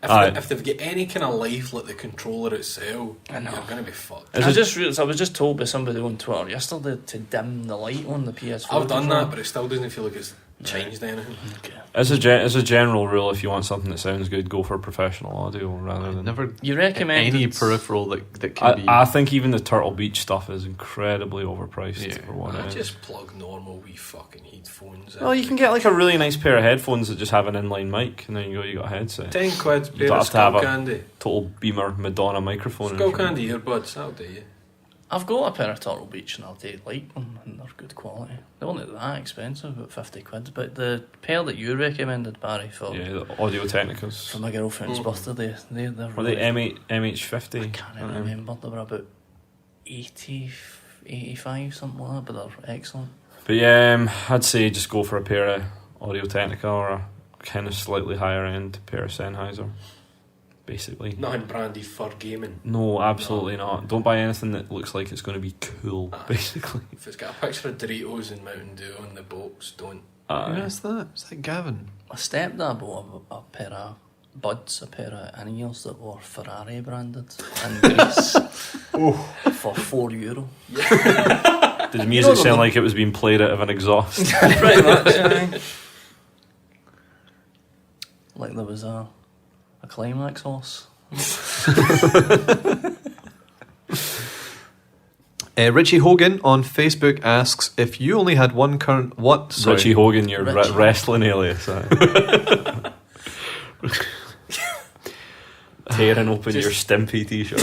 Aye. If they've got any kind of life like the controller itself, I know. you're going to be fucked. Is I it- just realised I was just told by somebody on Twitter yesterday to dim the light on the PS4. I've done controller. that, but it still doesn't feel like it's changed anything. Okay. As a general rule, if you want something that sounds good, go for professional audio rather than. Never You recommend any it? peripheral that can be. I think even the Turtle Beach stuff is incredibly overpriced Yeah. for what I it is. just plug normal wee fucking headphones in. Well, you can get like a really nice pair of headphones that just have an inline mic, and then you got a headset. 10 quid, You pair don't of have to have Skull a Candy. Total Beamer Madonna microphone. Skull in front. Candy earbuds, that'll do you. I've got a pair of Turtle Beach and I do like them and they're good quality. They weren't that expensive, about 50 quid. But the pair that you recommended, Barry, for Yeah, the Audio Technicas. for my girlfriend's birthday, they're Were really... they MH50? I can't remember. They were about 80, 85, something like that, but they're excellent. But yeah, I'd say just go for a pair of Audio Technica or a kind of slightly higher end pair of Sennheiser. Basically. Nothing brandy for gaming. No, absolutely not. Don't buy anything that looks like it's going to be cool, basically. If it's got a picture of Doritos and Mountain Dew on the box, don't. Who is that? Is that Gavin? My stepdad bought a pair of buds, a pair of in-ears that were Ferrari branded in Greece for €4. Did the music sound like it was being played out of an exhaust? Pretty much, aye. Like there was a Climax horse. Richie Hogan on Facebook asks if you only had one current what? Sorry. Richie Hogan, your Richie. wrestling alias. Tearing open your Stimpy t-shirt.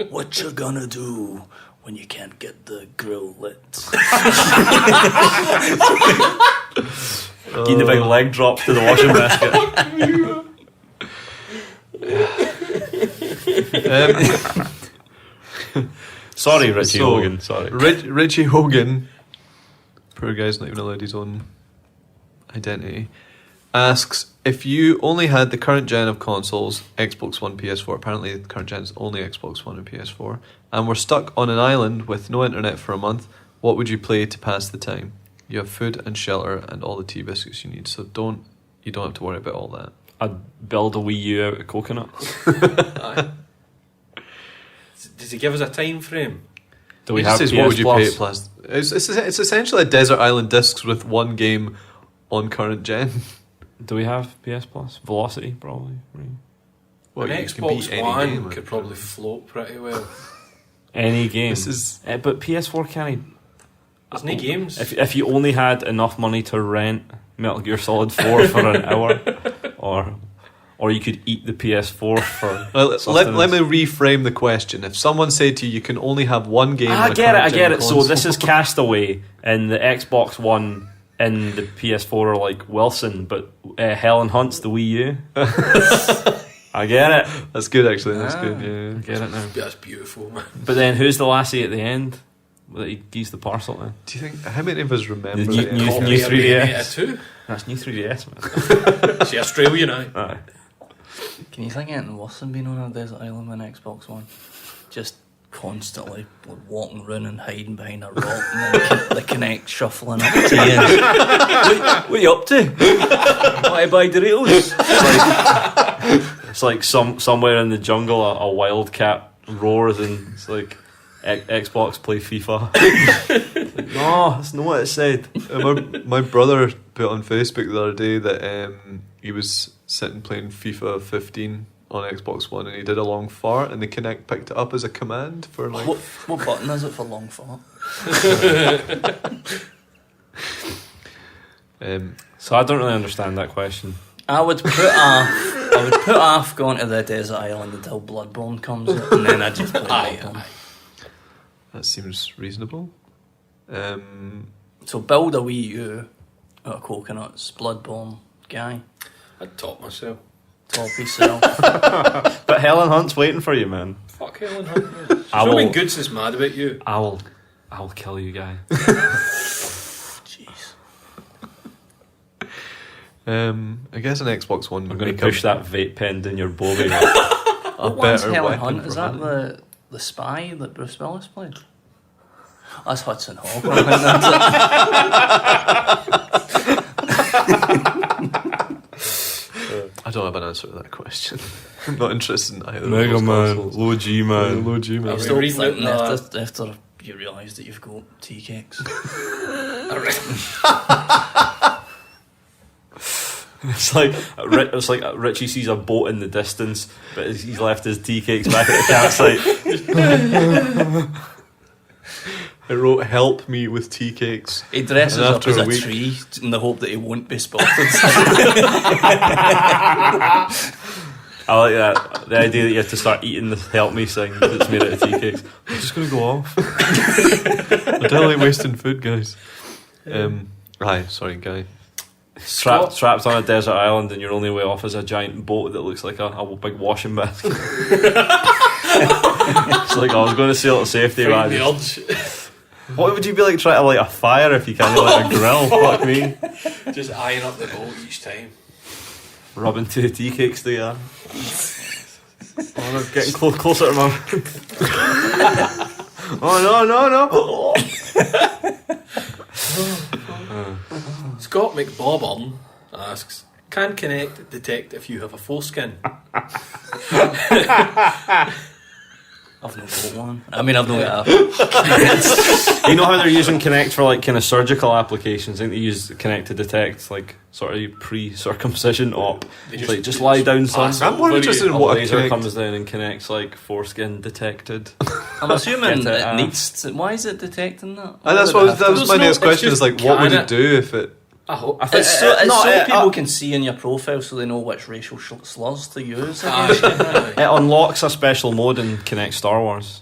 What you gonna do when you can't get the grill lit. Getting the big leg drop to the washing basket. Sorry, Richie Hogan. Sorry. Richie Hogan, poor guy's not even allowed his own identity, asks, if you only had the current gen of consoles, Xbox One, PS4, apparently the current gen is only Xbox One and PS4, and were stuck on an island with no internet for a month, what would you play to pass the time? You have food and shelter and all the tea biscuits you need, so you don't have to worry about all that. I'd build a Wii U out of coconuts. Aye. Does he give us a time frame? Do we He have just says, PS what would you pay it Plus? plus? It's essentially a desert island discs with one game on current gen. Do we have PS Plus? Velocity, probably. Right. Well, An you can beat Xbox any One game, could like, probably float pretty well. Any game. This is But PS4 can't. There's no games. If you only had enough money to rent Metal Gear Solid 4 for an hour, or you could eat the PS4 for. Well, let sustenance. me reframe the question. If someone said to you, you can only have one game. I on a get current gen it. So console. this is Castaway, and the Xbox One and the PS4 are like Wilson, but Helen Hunt's the Wii U. I get it. That's good, actually. That's good. I Yeah. get it now. That's beautiful, man. But then, who's the lassie at the end that he gives the parcel to? Do you think how many of us remember The new- that? new- Copy new of 3DS. Bayonetta 2. That's new 3DS, man. See, Australia now. Aye. Can you think anything worse than being on a desert island with an Xbox One? Just constantly walking around and hiding behind a rock, and then the Kinect shuffling up to you. What are you up to? Want to buy Doritos? It's like somewhere in the jungle a wildcat roars and it's like Xbox play FIFA. Like, no, that's not what it said. My brother put on Facebook the other day that he was sitting playing FIFA 15 on Xbox One and he did a long fart and the Kinect picked it up as a command for like. What button is it for long fart? So I don't really understand that question. I would put off going to the desert island until Bloodborne comes out, and then I'd just play Bloodborne. That seems reasonable. So build a Wii U out of coconuts, Bloodborne guy, I'd top myself. top yourself. But Helen Hunt's waiting for you, man. Fuck Helen Hunt, man. She's I not will- been good since mad about you. I will kill you, guy. Jeez. I guess an Xbox One I'm would going make to push that vape pen down your bobby. a What one's better Helen weapon Hunt? for Is that hunting. the spy that Bruce Willis played? That's Hudson Hawk. I don't have an answer to that question. I'm not interested in either. Mega of those Man, consoles. low G man. Low G I'm man. still reading it Thinking now. after you realise that you've got tea cakes. It's like Richie sees a boat in the distance, but he's left his tea cakes back at the campsite. I wrote "Help me with tea cakes." He dresses And up after as a a week- tree in the hope that he won't be spotted. I like that. The idea that you have to start eating the help me thing that's made out of tea cakes. I'm just going to go off. I don't like wasting food, guys. Hi, sorry, guy. Trapped on a desert island and your only way off is a giant boat that looks like a big washing basket. It's like, I was going to sail to safety, Fighting the man. urge. What would you be like trying to light a fire if you can't light a grill? Fuck me. Just eyeing up the boat each time. Rubbing two tea cakes together. Oh, they're getting closer to my Oh, no. Scott McBobburn asks, can Kinect detect if you have a foreskin? I've not got one. I mean, I've not got a... You know how they're using Kinect for like kind of surgical applications? I think they use Kinect to detect like sort of pre-circumcision op. They It's like just lie down, son. pass I'm more over interested you. in A what a laser Kinect. comes down and connects like foreskin detected. I'm assuming Get it, it needs to... Why is it detecting that? And that's Why would what it that have was to- my next it's question. Is just like, what would can it do if it? I hope. It's so no, people can see in your profile so they know which racial slurs to use. Aye. It unlocks a special mode in Kinect Star Wars.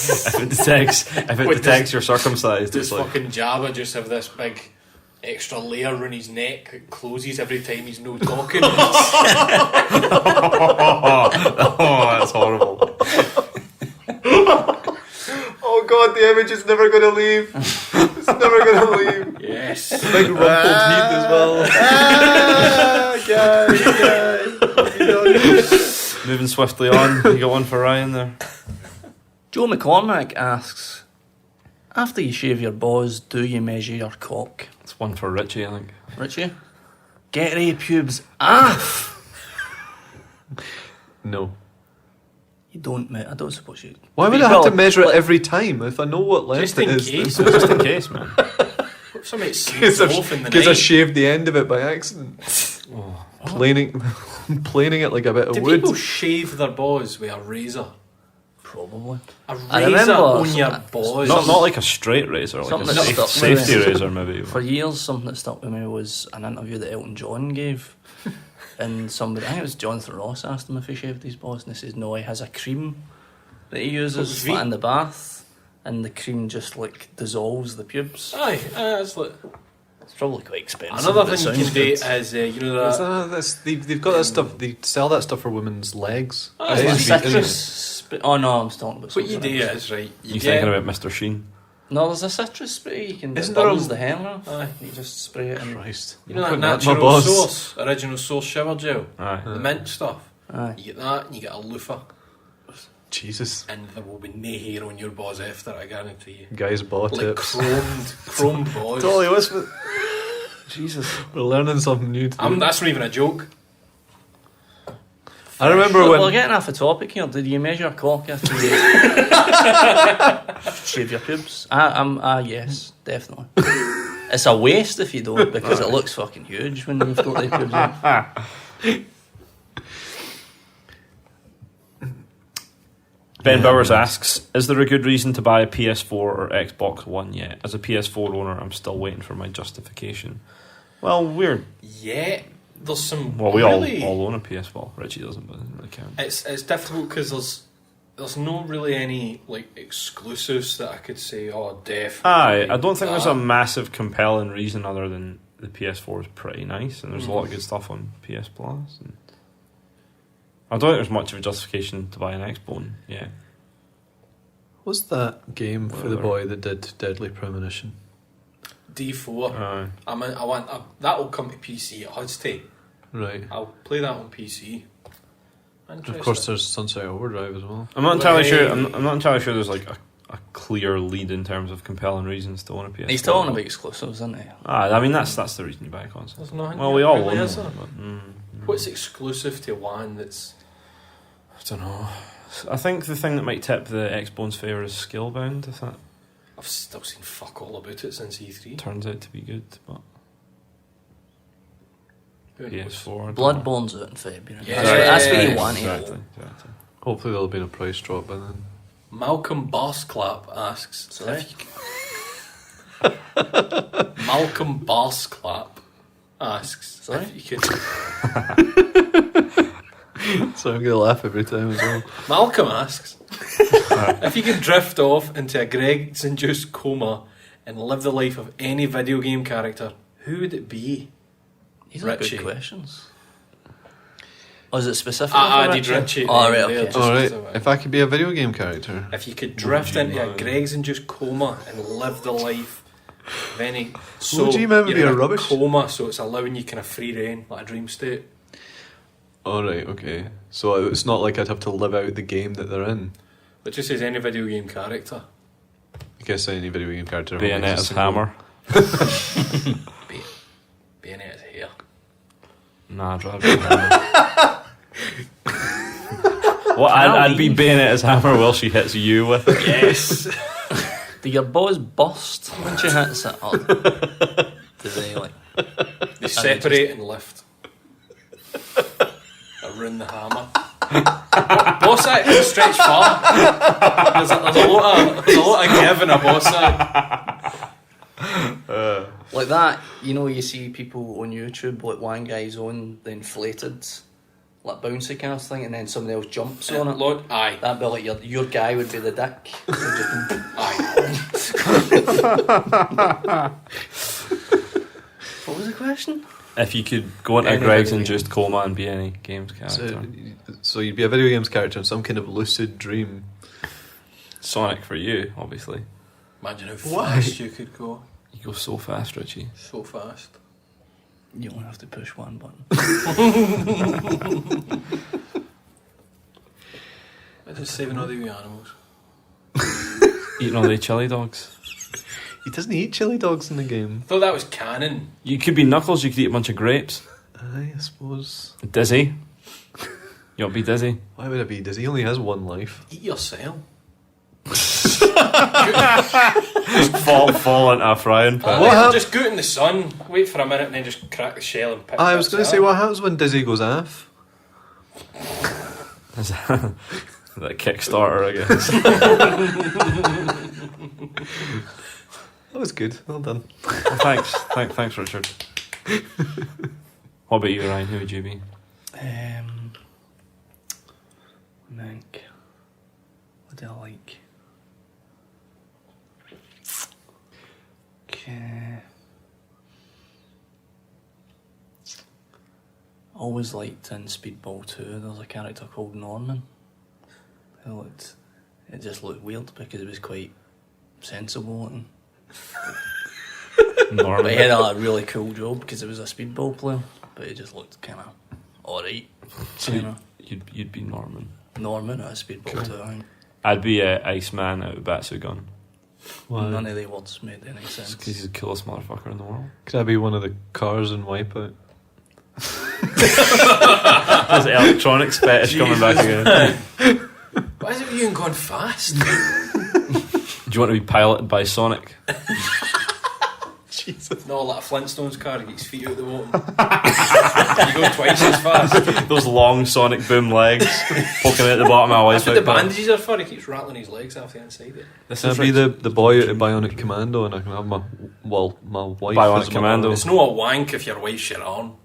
if it detects you're circumcised, Does it's like fucking Jabba just have this big extra layer around his neck that closes every time he's no talking? oh, that's horrible. Oh god, the image is never gonna leave. It's never gonna leave. Yes. Big rumpled heat as well. Guys. Moving swiftly on, you got one for Ryan there. Joe McCormack asks, after you shave your balls, do you measure your cock? It's one for Richie, I think. Richie? Get your pubes off! No. You don't, I don't suppose you... Why would I have to measure it every time if I know what length Just in it is? case. Just in case, man. What if somebody sneaks off in the Because I night? shaved the end of it by accident. Planing it like a bit of Do wood. people shave their balls with a razor? Probably. A I razor remember on your balls? Not like a straight razor, like Something a that stuck with safety me. razor, maybe. For years, something that stuck with me was an interview that Elton John gave. And somebody, I think it was Jonathan Ross, asked him if he shaved his balls, and he says no, he has a cream that he uses V? in the bath, and the cream just like dissolves the pubes. Aye, that's like... It's probably quite expensive. Another but it thing you sounds can do good. is, you know that... They've got that stuff. They sell that stuff for women's legs. Oh, It's It like is citrus. Oh no, I'm talking about What you something do else. is, right, You thinking about Mr. Sheen? No, there's a citrus spray you can. Isn't It there burns a- the hair off. Aye. You just spray it in. Christ. You know that Putting that in my natural balls. source, original source shower gel? Aye. The mint stuff. Aye. You get that and you get a loofah, Jesus. and there will be no hair on your balls after, I guarantee you. Guys bought Like it. chromed balls. Totally, what's with... Jesus. We're learning something new today. That's not even a joke. I remember Look, when... we're getting off the topic here. Did you measure your cock after you shave your pubes? Yes, definitely. It's a waste if you don't, because it looks fucking huge when you've got the pubes in. Ben Bowers asks, is there a good reason to buy a PS4 or Xbox One yet? As a PS4 owner, I'm still waiting for my justification. Well, Yeah, there's some. we really, all own a PS4. Richie doesn't, but it doesn't really count. It's difficult because there's no really any like exclusives that I could say. Oh, definitely. Aye, I don't think there's a that. massive compelling reason other than the PS4 is pretty nice and there's a lot of good stuff on PS Plus. And I don't think there's much of a justification to buy an Xbox. Yeah, What's that game for the Whatever. boy that did Deadly Premonition? D4. Aye. I want that will come to PC. It has to. Right. I'll play that on PC. Of course, there's Sunset Overdrive as well. I'm not entirely sure. Right. I'm not entirely sure. There's like a clear lead in terms of compelling reasons to own a PS4. He's talking about exclusives, isn't he? I mean that's the reason you buy a console. There's nothing. Well, we all really, own is them. there? But, What's exclusive to one that's? I don't know. I think the thing that might tip the Xbone's favour is Skillbound. If that I've still seen fuck all about it since E3. turns out to be good, but Who knows? PS4. I don't know. Bloodborne's out in February. Yeah. That's what you Yeah, want. Exactly. Hopefully, there'll be a price drop by then. Malcolm Barsclap asks. Sorry? Malcolm Barsclap asks. Sorry? If you could. So I'm gonna laugh every time as well. Malcolm asks if you could drift off into a Greg's-induced coma and live the life of any video game character, who would it be? These are Richie. good questions. Oh, is it specific? I for did Richie. Oh, right, there, okay. just Alright, as a- if I could be a video game character, If you could drift into a Greg's-induced coma and live the life of any... So would you mean would you're be in a rubbish? coma, so it's allowing you kind of free reign, like a dream state. alright, okay. So it's not like I'd have to live out the game that they're in. It just says any video game character. I guess any video game character. Bayonetta's hammer. Bayonetta's hair. Nah, I'd rather be hammer. Well, I'd be Bayonetta's hammer while she hits you with it. Yes. Do your balls burst when she hits it? Or do they like? They separate and lift. Around the hammer. Boss sack can stretch far. There's a lot of give in a boss sack. Like that, you know, you see people on YouTube, like one guy's on the inflated like bouncy cast thing, and then somebody else jumps on it. Lord, aye. That'd be like your guy would be the dick. Aye. What was the question? If you could go into a Any Greg's video induced coma and be any games character. So you'd be a video games character in some kind of lucid dream. Sonic for you, obviously. Imagine how Why? fast you could go. You go so fast, Richie. So fast. You only have to push one button. I'm just saving all the wee animals. Eating all the chili dogs. He doesn't eat chili dogs in the game. I thought that was canon. You could be Knuckles, you could eat a bunch of grapes. I suppose. Dizzy. You want to be Dizzy? Why would it be? Does he only has one life? Eat yourself. fall into a frying pan. Just go out in the sun, wait for a minute, and then just crack the shell and pick I was going to bits say, out. what happens when Dizzy goes off? Is that a Kickstarter, I guess. That was good. Well done. Well, thanks, Richard. What about you, Ryan? Who would you be? Mank. What do I like? Okay. Always liked in Speedball 2, there was a character called Norman. It just looked weird because it was quite sensible looking. Norman. But he had a really cool job because it was a Speedball player, but it just looked kind of alright. So You know, you'd be Norman. Norman at a Speedball 2, I think. I'd be Iceman out of Batsugun. None of the words made any sense. Because he's the coolest motherfucker in the world. Could I be one of the cars in Wipeout? There's electronics fetish coming back again. Why is it with you and going fast? Do you want to be piloted by Sonic? Jesus. No, like a Flintstones car, he gets his feet out the water. You go twice as fast. Those long Sonic boom legs poking out the bottom of my That's what wife. the bandages are for, he keeps rattling his legs off the inside it. This Can is I be the boy out of Bionic Commando and I can have my wife Bionic as my Commando. It's no a wank if your wife's your arm.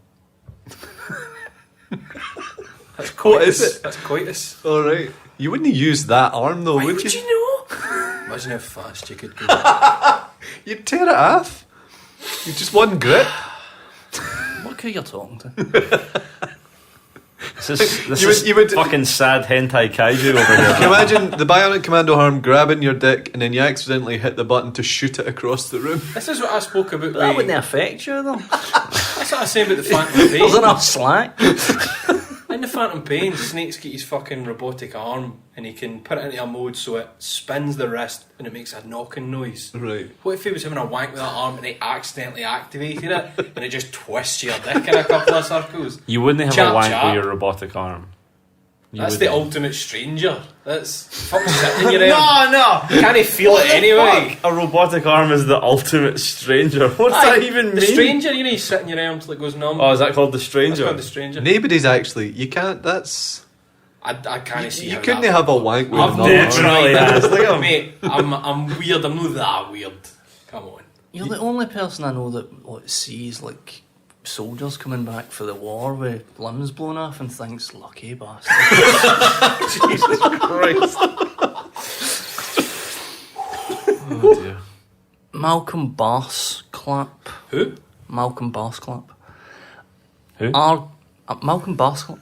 That's coitus. What is it? That's coitus. Alright. You wouldn't use that arm though, Why would would you? you know? Imagine how fast you could go. You'd tear it off. You just one grip. What crew you're talking to? This You is would- fucking sad hentai kaiju over Can you here. imagine the Bionic Commando arm grabbing your dick and then you accidentally hit the button to shoot it across the room? This is what I spoke about. That with- wouldn't affect you though. That's what I was saying about the Phantom Pain. There's enough slack. In the Phantom Pain, Snake's got his fucking robotic arm and he can put it into a mode so it spins the wrist and it makes a knocking noise. Right. What if he was having a wank with that arm and he accidentally activated it and it just twists your dick in a couple of circles? You wouldn't have Chap, a wank chap. with your robotic arm. You That's the wouldn't. ultimate stranger. That's fucking sitting in your head. No! You can't feel it anyway. Fuck? A robotic arm is the ultimate stranger. What's that even mean? The stranger, you know, you sit in your arm till it goes numb. Oh, is that called the That's stranger? called the stranger. Nobody's actually. You can't. That's. I can't see You how couldn't that- have a wank with I've another arm. definitely has. Look at him. Mate, I'm weird. I'm not that weird. Come on. You're the only person I know that sees like soldiers coming back for the war with limbs blown off and thinks, lucky bastard. Jesus Christ. Oh dear. Malcolm Barsclap. Who? Malcolm Barsclap. Who? Malcolm Barsclap.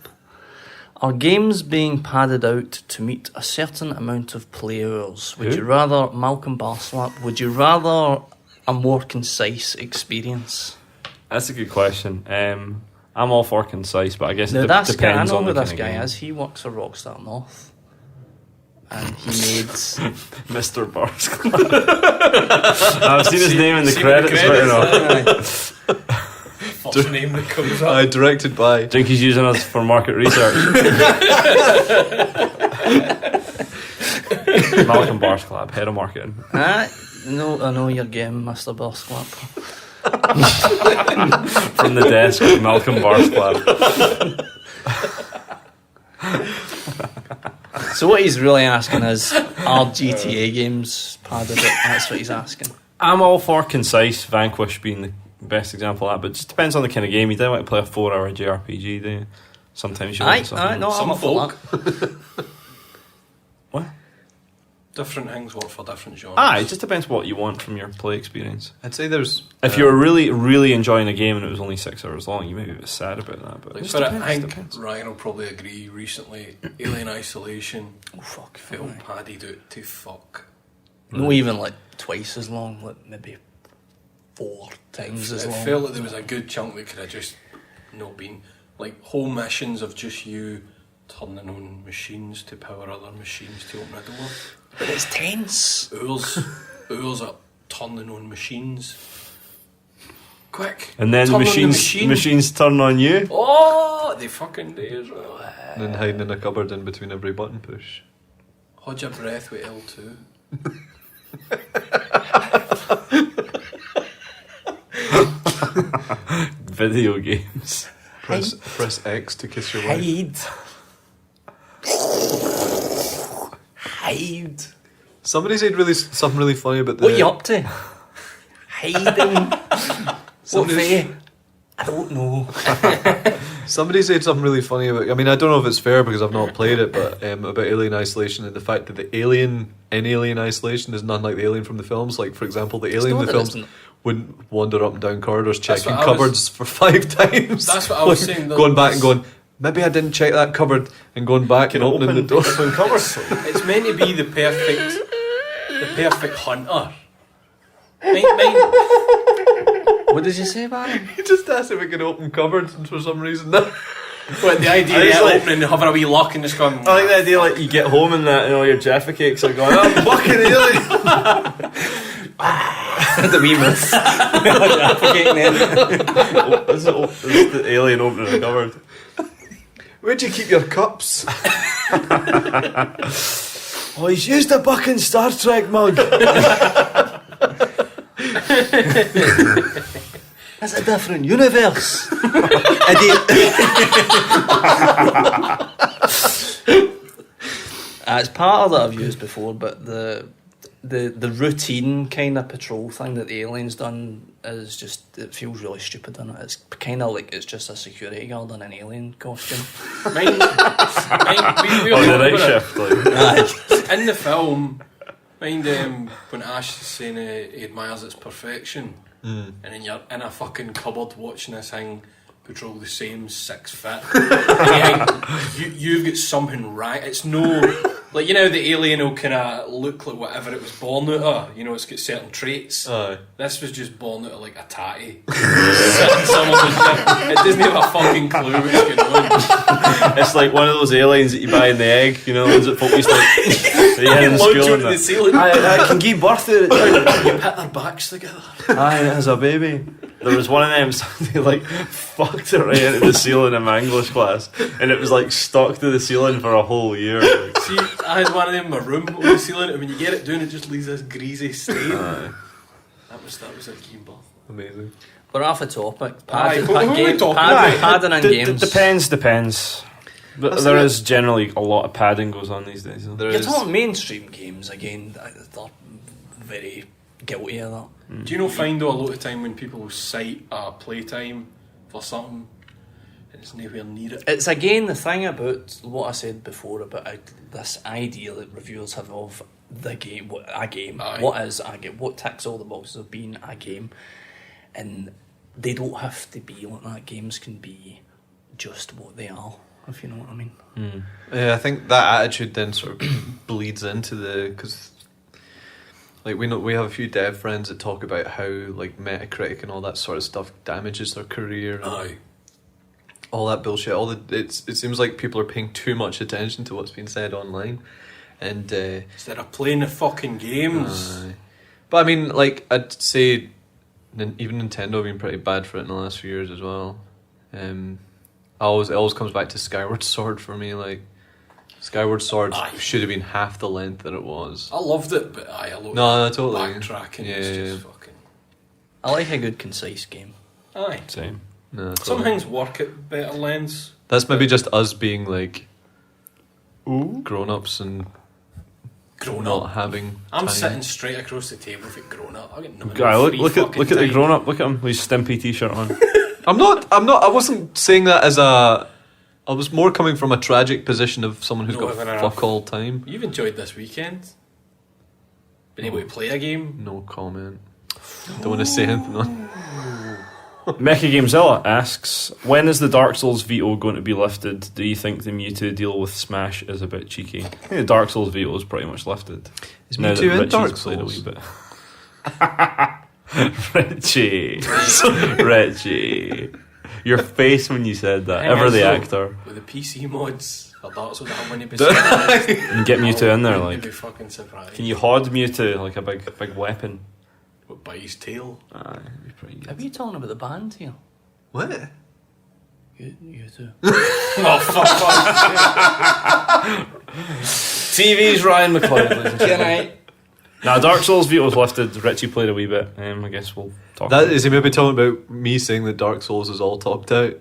Are games being padded out to meet a certain amount of players? Would Who? you rather, Malcolm Barsclap, would you rather a more concise experience? That's a good question. I'm all for concise, but I guess Now it this guy, I depends know on who the this kind of guy game. is. He works for Rockstar North. And he made... Mr. Barsclap. I've seen his name in the See credits right now. First name that comes up. Directed by. I think he's using us for market research. Malcolm Barsclap, head of marketing. No, I know you're getting Mr. Barsclap. From the desk of Malcolm Barsclap. So what he's really asking is, are GTA games padded out? That's what he's asking. I'm all for concise, Vanquish being the best example of that, but it just depends on the kind of game. You don't want to play a 4-hour JRPG, do you? Sometimes you want something. No, Some I'm up for folk. that. What? Different things work for different genres. It just depends what you want from your play experience. I'd say there's If you're really, really enjoying a game and it was only 6 hours long, you may be a bit sad about that. But Like, it just for it, depends, I think depends. Ryan will probably agree. Recently, Alien Isolation Oh, fuck. felt Aye. padded out to fuck. No, even like twice as long, like maybe 4 times as It long. felt like there was a good chunk that could have just not been. Like whole missions of just you turning on machines to power other machines to open a door. But it's tense. Hours are turning on machines. Quick. And then the turn on machines turn on you. Oh, they fucking do as well. and then hiding in a cupboard in between every button push. Hold your breath with L2. Video games. Press X to kiss your wife. Hide. Somebody said something really funny about the. What are you up to? Hiding. What Somebody- for? I don't know. Somebody said something really funny about. I mean, I don't know if it's fair because I've not played it, but about Alien Isolation and the fact that the alien in Alien Isolation is none like the alien from the films. Like, for example, the alien in not the that films isn't. wouldn't wander up and down corridors That's checking what I was- cupboards for 5 times. That's what I was saying, though. Going back and going, maybe I didn't check that cupboard, and going back and opening the door. Open covers. It's meant to be the perfect hunter. What did you say, Barry? He just asked if we could open cupboards, and for some reason, no. But the idea It's of like- opening and having a wee lock and just going. I like the idea, like you get home and that, and all your Jaffa cakes are going, I'm fucking alien. The wee miss. This is the alien opening a cupboard. Where'd you keep your cups? Oh, he's used a bucking Star Trek mug. It's a different universe. It's part of that I've used before, but the routine kind of patrol thing that the alien's done is just, it feels really stupid, doesn't it? It's kind of like it's just a security guard in an alien costume. we On the night shift, like. In the film, when Ash is saying he admires its perfection, and then you're in a fucking cupboard watching this thing patrol the same 6 foot, and you've got something right. It's no. Like, you know, the alien will kind of look like whatever it was born out of. You know, it's got certain traits. Aye. This was just born out of like a tatty. It doesn't have a fucking clue what's going on. It's like one of those aliens that you buy in the egg, you know, the ones that folk used to like, they had in Launch school out and of the that. ceiling. I can give birth to it. You put their backs together. Aye, it has a baby. There was one of them, somebody like fucked it right into the ceiling in my English class, and it was like stuck to the ceiling for a whole year. Like. See, I had one of them in my room on the ceiling, and when you get it down, it just leaves this greasy stain. Aye. That was like game birth. Amazing. We're off the topic. Aye, who are we talking Padding in games. Depends. But there is generally a lot of padding goes on these days. There You're is. talking mainstream games again. They're very guilty of that. Do you know, find though, a lot of time when people cite a playtime for something, and it's nowhere near it. It's again the thing about what I said before about this idea that reviewers have of the game, a game. Aye. What is a game? What ticks all the boxes of being a game? And they don't have to be like that. Games can be just what they are, if you know what I mean. Yeah, I think that attitude then sort of bleeds into because like we have a few dev friends that talk about how like Metacritic and all that sort of stuff damages their career. And Aye. all that bullshit. It seems like people are paying too much attention to what's being said online, and Instead of playing the fucking games. but I mean, like I'd say, even Nintendo have been pretty bad for it in the last few years as well. It always comes back to Skyward Sword for me. Like Skyward Sword Aye. should have been half the length that it was. I loved it, but a lot No, of totally. backtracking Yeah, is yeah. just fucking. I like a good concise game. Aye. Same. No, Some totally. things work at better lengths. That's maybe just us being like grown-ups and Grown not up. having. I'm time. sitting straight across the table if it grown up. I get no Guy, look at the grown up. Look at him with his Stimpy t-shirt on. I'm not. I wasn't saying that as a I was more coming from a tragic position of someone who's No, got fair enough. fuck all time. You've enjoyed this weekend. Been able to play a game. No comment. Don't want to say anything on. Mecha Gamezilla asks, when is the Dark Souls veto going to be lifted? Do you think the Mewtwo deal with Smash is a bit cheeky? I think the Dark Souls veto is pretty much lifted. Is Now that Mewtwo in Richie's Dark played Souls? a wee bit. Richie. Your face when you said that. Hey, Ever the so, actor. With the PC mods, I thought so that I wouldn't be surprised. And get Mewtwo in there, I'd like. be fucking surprised. Can you hod Mewtwo like a big weapon? What, by his tail? Aye, it'd be pretty Are good. you talking about the band here? What? You too. Oh, fuck. TV's Ryan McLeod. ladies and Good gentlemen. night. Now, Dark Souls veto's lifted. Richie played a wee bit. I guess we'll talk That about is he maybe talking about me saying that Dark Souls is all topped out?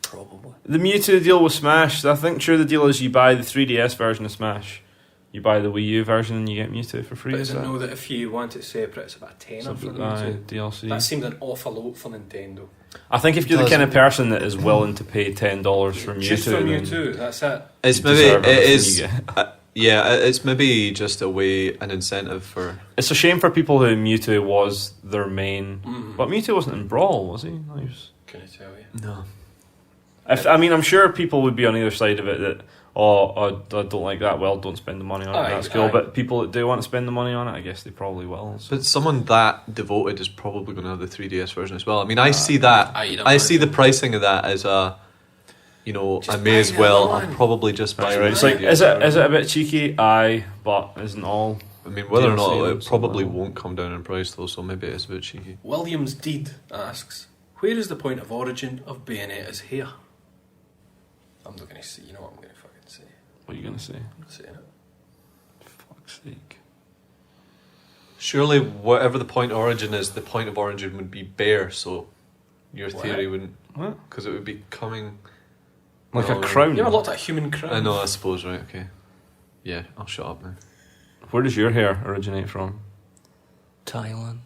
Probably. the Mewtwo deal with Smash. I think sure the deal is you buy the 3DS version of Smash, you buy the Wii U version, and you get Mewtwo for free. But is it that- know that if you want it separate, it's about a tenner for Something- them aye, too? DLC. That seemed an awful lot for Nintendo. I think if you're the Does- kind of person that is willing to pay $10 for Mewtwo, Just for then Mewtwo, that's it. It's you maybe deserve it everything is. you get. Yeah, it's maybe just an incentive for. It's a shame for people who Mewtwo was their main, Mm. but Mewtwo wasn't in Brawl, was he? No, he was. Can I tell you? No. I mean, I'm sure people would be on either side of it that, I don't like that, well, don't spend the money on it, Aye, that's cool. aye. But people that do want to spend the money on it, I guess they probably will. So. But someone that devoted is probably going to have the 3DS version as well. I mean, I see that. aye, you don't I want see to. the pricing of that as a. You know, Just I may buy as the well. other I'll one. probably just buy. That's the right. It's like, 3DS is it version. a bit cheeky? Aye, but isn't all. I mean, whether or not DLC it and probably stuff. won't come down in price though, so maybe it's a bit cheeky. Williams Deed asks, where is the point of origin of Bayonetta's hair? I'm not going to say, you know what I'm going to fucking say. What are you going to say? I'm saying it. Fuck's sake. Surely, whatever the point of origin is, the point of origin would be bare. So, your What? theory wouldn't, What? because it would be coming. Like Oh, a crown? You ever looked at a human crown? I know, I suppose, right? Okay. Yeah, I'll shut up now. Where does your hair originate from? Thailand.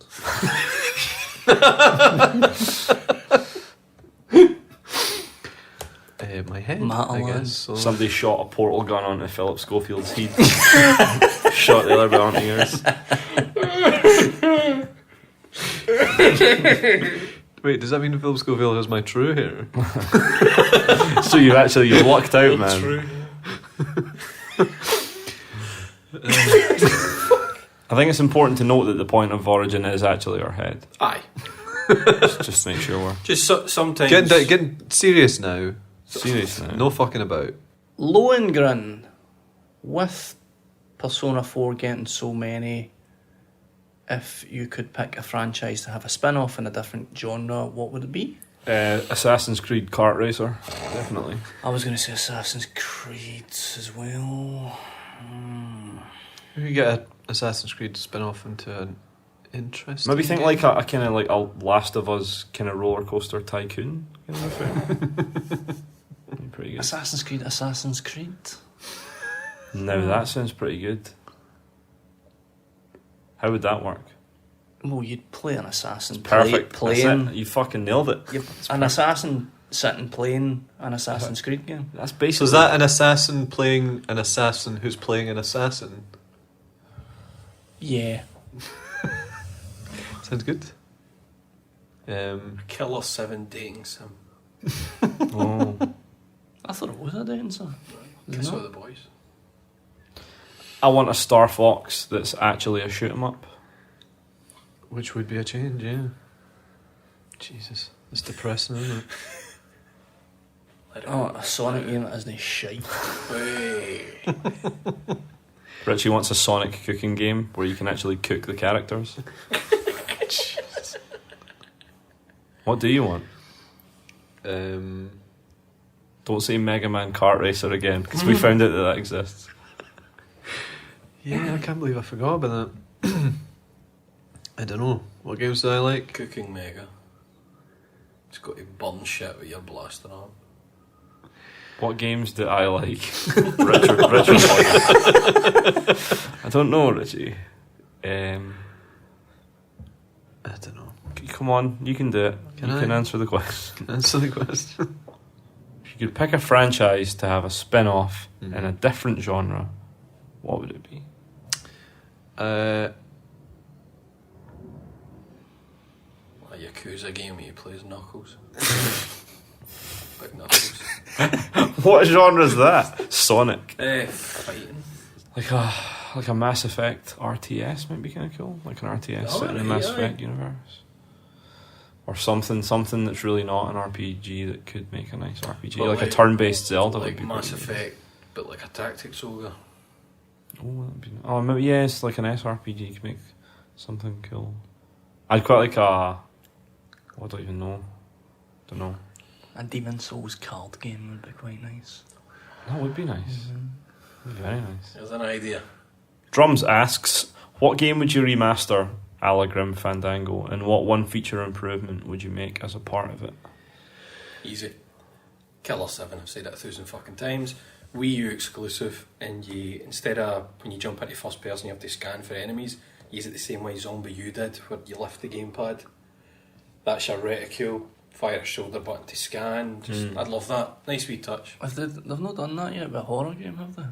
My head, I Matalan. guess. So. Somebody shot a portal gun onto Philip Schofield's head. Shot the other bit onto yours. Wait, does that mean Philip Schofield has my true hair? So you've lucked out, man. True. I think it's important to note that the point of origin is actually our head. Aye. Just to make sure we're Just sometimes... Getting serious now. serious now. No fucking about. Lohengrin, with Persona 4 getting so many, if you could pick a franchise to have a spin off in a different genre, what would it be? Assassin's Creed kart racer, definitely. I was going to say Assassin's Creed as well. We could get an Assassin's Creed spin off into an interesting. Maybe think game. like a kind of like a Last of Us kind of roller coaster tycoon. Kind of thing. Be pretty good. Assassin's Creed. Now that sounds pretty good. How would that work? Well, you'd play an assassin. Perfect. That's Playing it. You fucking nailed it. an assassin sitting playing an Assassin's Creed game. That's So basically. is that an assassin playing an assassin who's playing an assassin? Yeah. Sounds good. Killer 7 dating sim. Oh. I thought it was a dating sim. Is it Kiss not? with the boys. I want a Star Fox that's actually a shoot 'em up. Which would be a change, yeah. Jesus, it's depressing, isn't it? Oh, a Sonic game that isn't shite. Hey. Richie wants a Sonic cooking game where you can actually cook the characters. What do you want? Don't say Mega Man Kart Racer again, because we found out that exists. Yeah, I can't believe I forgot about that. I don't know. What games do I like? Cooking Mega. Just got to burn shit with your blaster arm. What games do I like? Richard likes. I don't know, Richie. I don't know. Come on, you can do it. Can you I? can answer the question. Answer the question. you could pick a franchise to have a spin-off in a different genre, what would it be? A Yakuza game where you play as Knuckles. Big Knuckles. What genre is that? Sonic. Fighting. Like a Mass Effect RTS might be kind of cool. Like an RTS set in the Mass Effect universe. Or something that's really not an RPG that could make a nice RPG. Well, like a turn-based Zelda like would be Mass pretty Effect, but like a tactics ogre. Maybe it's like an SRPG could make something cool. I'd quite like a... I don't even know. Don't know. A Demon Souls card game would be quite nice. That would be nice. Would be very nice. There's an idea. Drums asks, what game would you remaster a la Grim Fandango, and what one feature improvement would you make as a part of it? Easy. Killer 7, I've said it 1,000 fucking times. Wii U exclusive, and you, instead of when you jump into first person you have to scan for enemies, you use it the same way Zombie U did, where you lift the gamepad. That's your reticule, fire a shoulder button to scan. I'd love that. Nice wee touch. They've not done that yet with a horror game, have they?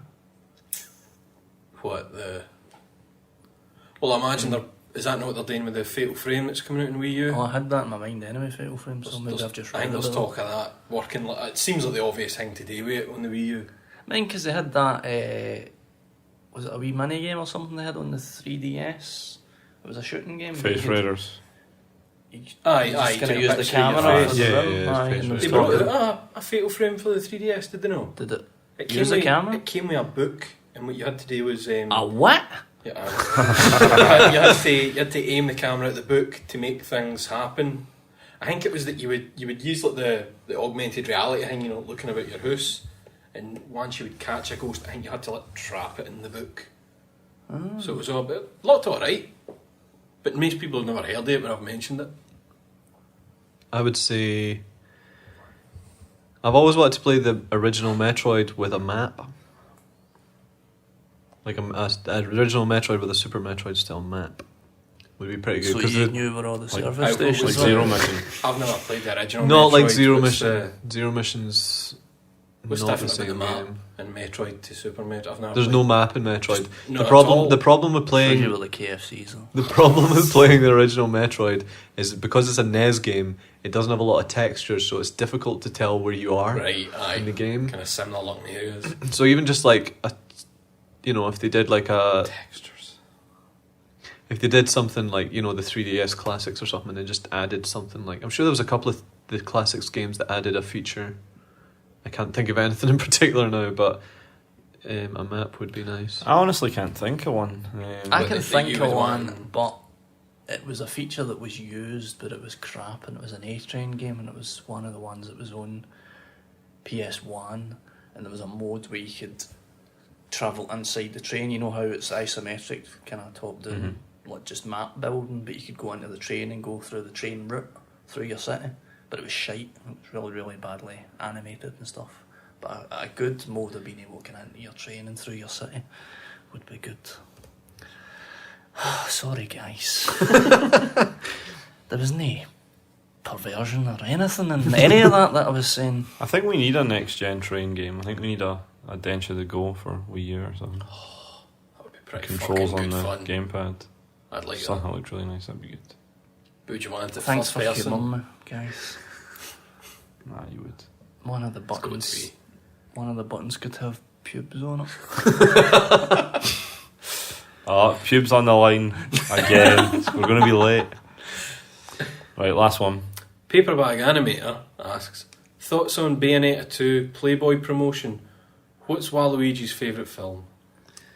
Well, I imagine is that not what they're doing with the Fatal Frame that's coming out in Wii U? Oh, I had that in my mind anyway, Fatal Frame, so maybe I've just I read think there's about talk of that working. It seems like the obvious thing to do with it on the Wii U. I mean, because they had that, was it a wee mini game or something they had on the 3DS? It was a shooting game. Face Raiders. Aye, just going to use the camera for the rim. Aye, and They they brought started- out a Fatal Frame for the 3DS, did they know? Did it It use the camera? It came with a book, and what you had to do was... A what? Yeah, you had to aim the camera at the book to make things happen. I think it was that you would use like the augmented reality thing, looking about your house, and once you would catch a ghost, I think you had to like trap it in the book. So it was a lot alright, but most people have never heard of it when I've mentioned it. I would say I've always wanted to play the original Metroid with a map. Like an original Metroid with a Super Metroid style map would be pretty good. So 'cause you knew where all the service like stations Like were? Zero Mission. I've never played the original. not like Metroid. Zero What's Mission. Zero Mission's What's not the different same about the map game. in Metroid to Super Metroid? I've never There's played. no map in Metroid. Not The at problem all. with Usually playing with the KFCs though. the problem with playing the original Metroid is that because it's a NES game, it doesn't have a lot of textures, so it's difficult to tell where you are Right, aye. in the game. Kind of similar looking areas. So even just like if they did like a Textures. if they did something like the 3DS classics or something, and they just added something like, I'm sure there was a couple of the classics games that added a feature. I can't think of anything in particular now, but a map would be nice. I honestly can't think of one. I But can the think thing of you one, would but it was a feature that was used, but it was crap, and it was an A-Train game, and it was one of the ones that was on PS1, and there was a mode where you could travel inside the train. You know how it's isometric, kind of top down, like just map building, but you could go into the train and go through the train route through your city. But it was shite. It was really, really badly animated and stuff. But a good mode of being able to get into your train and through your city would be good. Sorry, guys. There was no perversion or anything in any of that I was saying. I think we need a next gen train game. I think we need a Densha to Go for Wii U or something. That would be pretty Controls fucking on good the fun. gamepad. I'd like Something that. that looked really nice. That'd be good. But would you want it to Thanks first for person? humouring me, guys. Nah, you would. One of the It's going to buttons. be. One of the buttons could have pubes on it. Pubes on the line again. We're going to be late. Right, last one. Paperbag Animator asks, thoughts on Bayonetta 2 Playboy promotion? What's Waluigi's favourite film?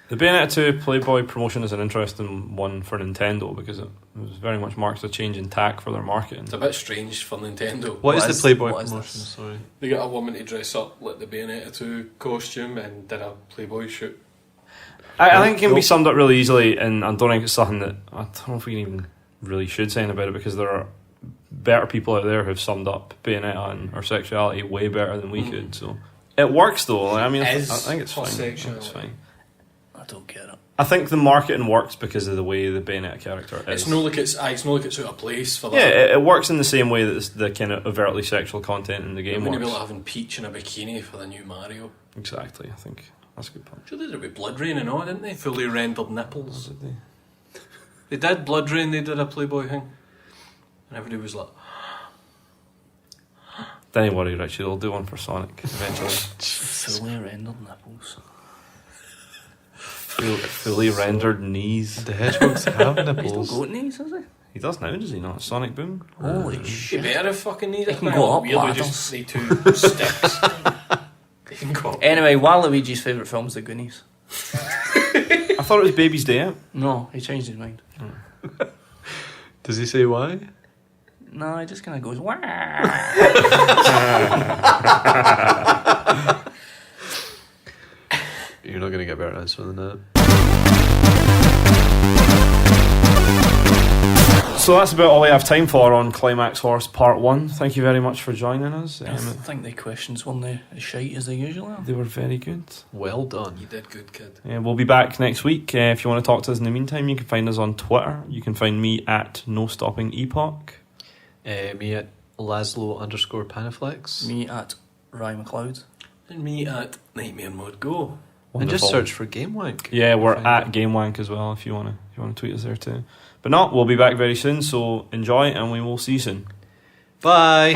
The Bayonetta 2 Playboy promotion is an interesting one for Nintendo because it was very much marks a change in tack for their marketing. It's a bit strange for Nintendo. What is the Playboy what is promotion? this? Sorry. They got a woman to dress up like the Bayonetta 2 costume and did a Playboy shoot. I think it can be summed up really easily, and I don't think it's something that I don't know if we can even really should say anything about it because there are better people out there who've summed up Bayonetta and her sexuality way better than we could. So it works though. I mean, I Is think it's her fine. I think it's sexuality. fine. don't get it. I think the marketing works because of the way the Bayonetta character is. It's not like it's out of place for that. Yeah, it works in the same way that the kind of overtly sexual content in the game Wouldn't works. be like having Peach in a bikini for the new Mario. Exactly, I think that's a good point. Sure, they did it with Blood Rain and all, didn't they? Fully rendered nipples. Did they? They did Blood Rain. They did a Playboy thing, and everybody was like, Don't worry, Richie. They'll do one for Sonic eventually. Fully rendered nipples. Fully rendered knees. The hedgehogs have He's not nipples. got knees, has he? He does now, does he not? Sonic Boom. Holy "You shit. better fucking need it." can go up Weirdly, ladders. just they two sticks. They can go up. Anyway, Waluigi's favourite film is The Goonies. I thought it was Baby's Day Out. No, he changed his mind. Does he say why? No, he just kind of goes, wah. You're not going to get a better answer than that. So that's about all I have time for on Climax Horse Part 1. Thank you very much for joining us. I think the questions weren't as shite as they usually are. They were very good. Well done. You did good, kid. We'll be back next week. If you want to talk to us in the meantime, you can find us on Twitter. You can find me at NoStoppingEpoch. Me at Laszlo_Panaflex. Me at Ryan McLeod. And me at Nightmare Mode Go. And just Wonderful. search for Gamewank. Yeah, we're Find at it. Gamewank as well if you want to tweet us there too. But no, we'll be back very soon, so enjoy and we will see you soon. Bye.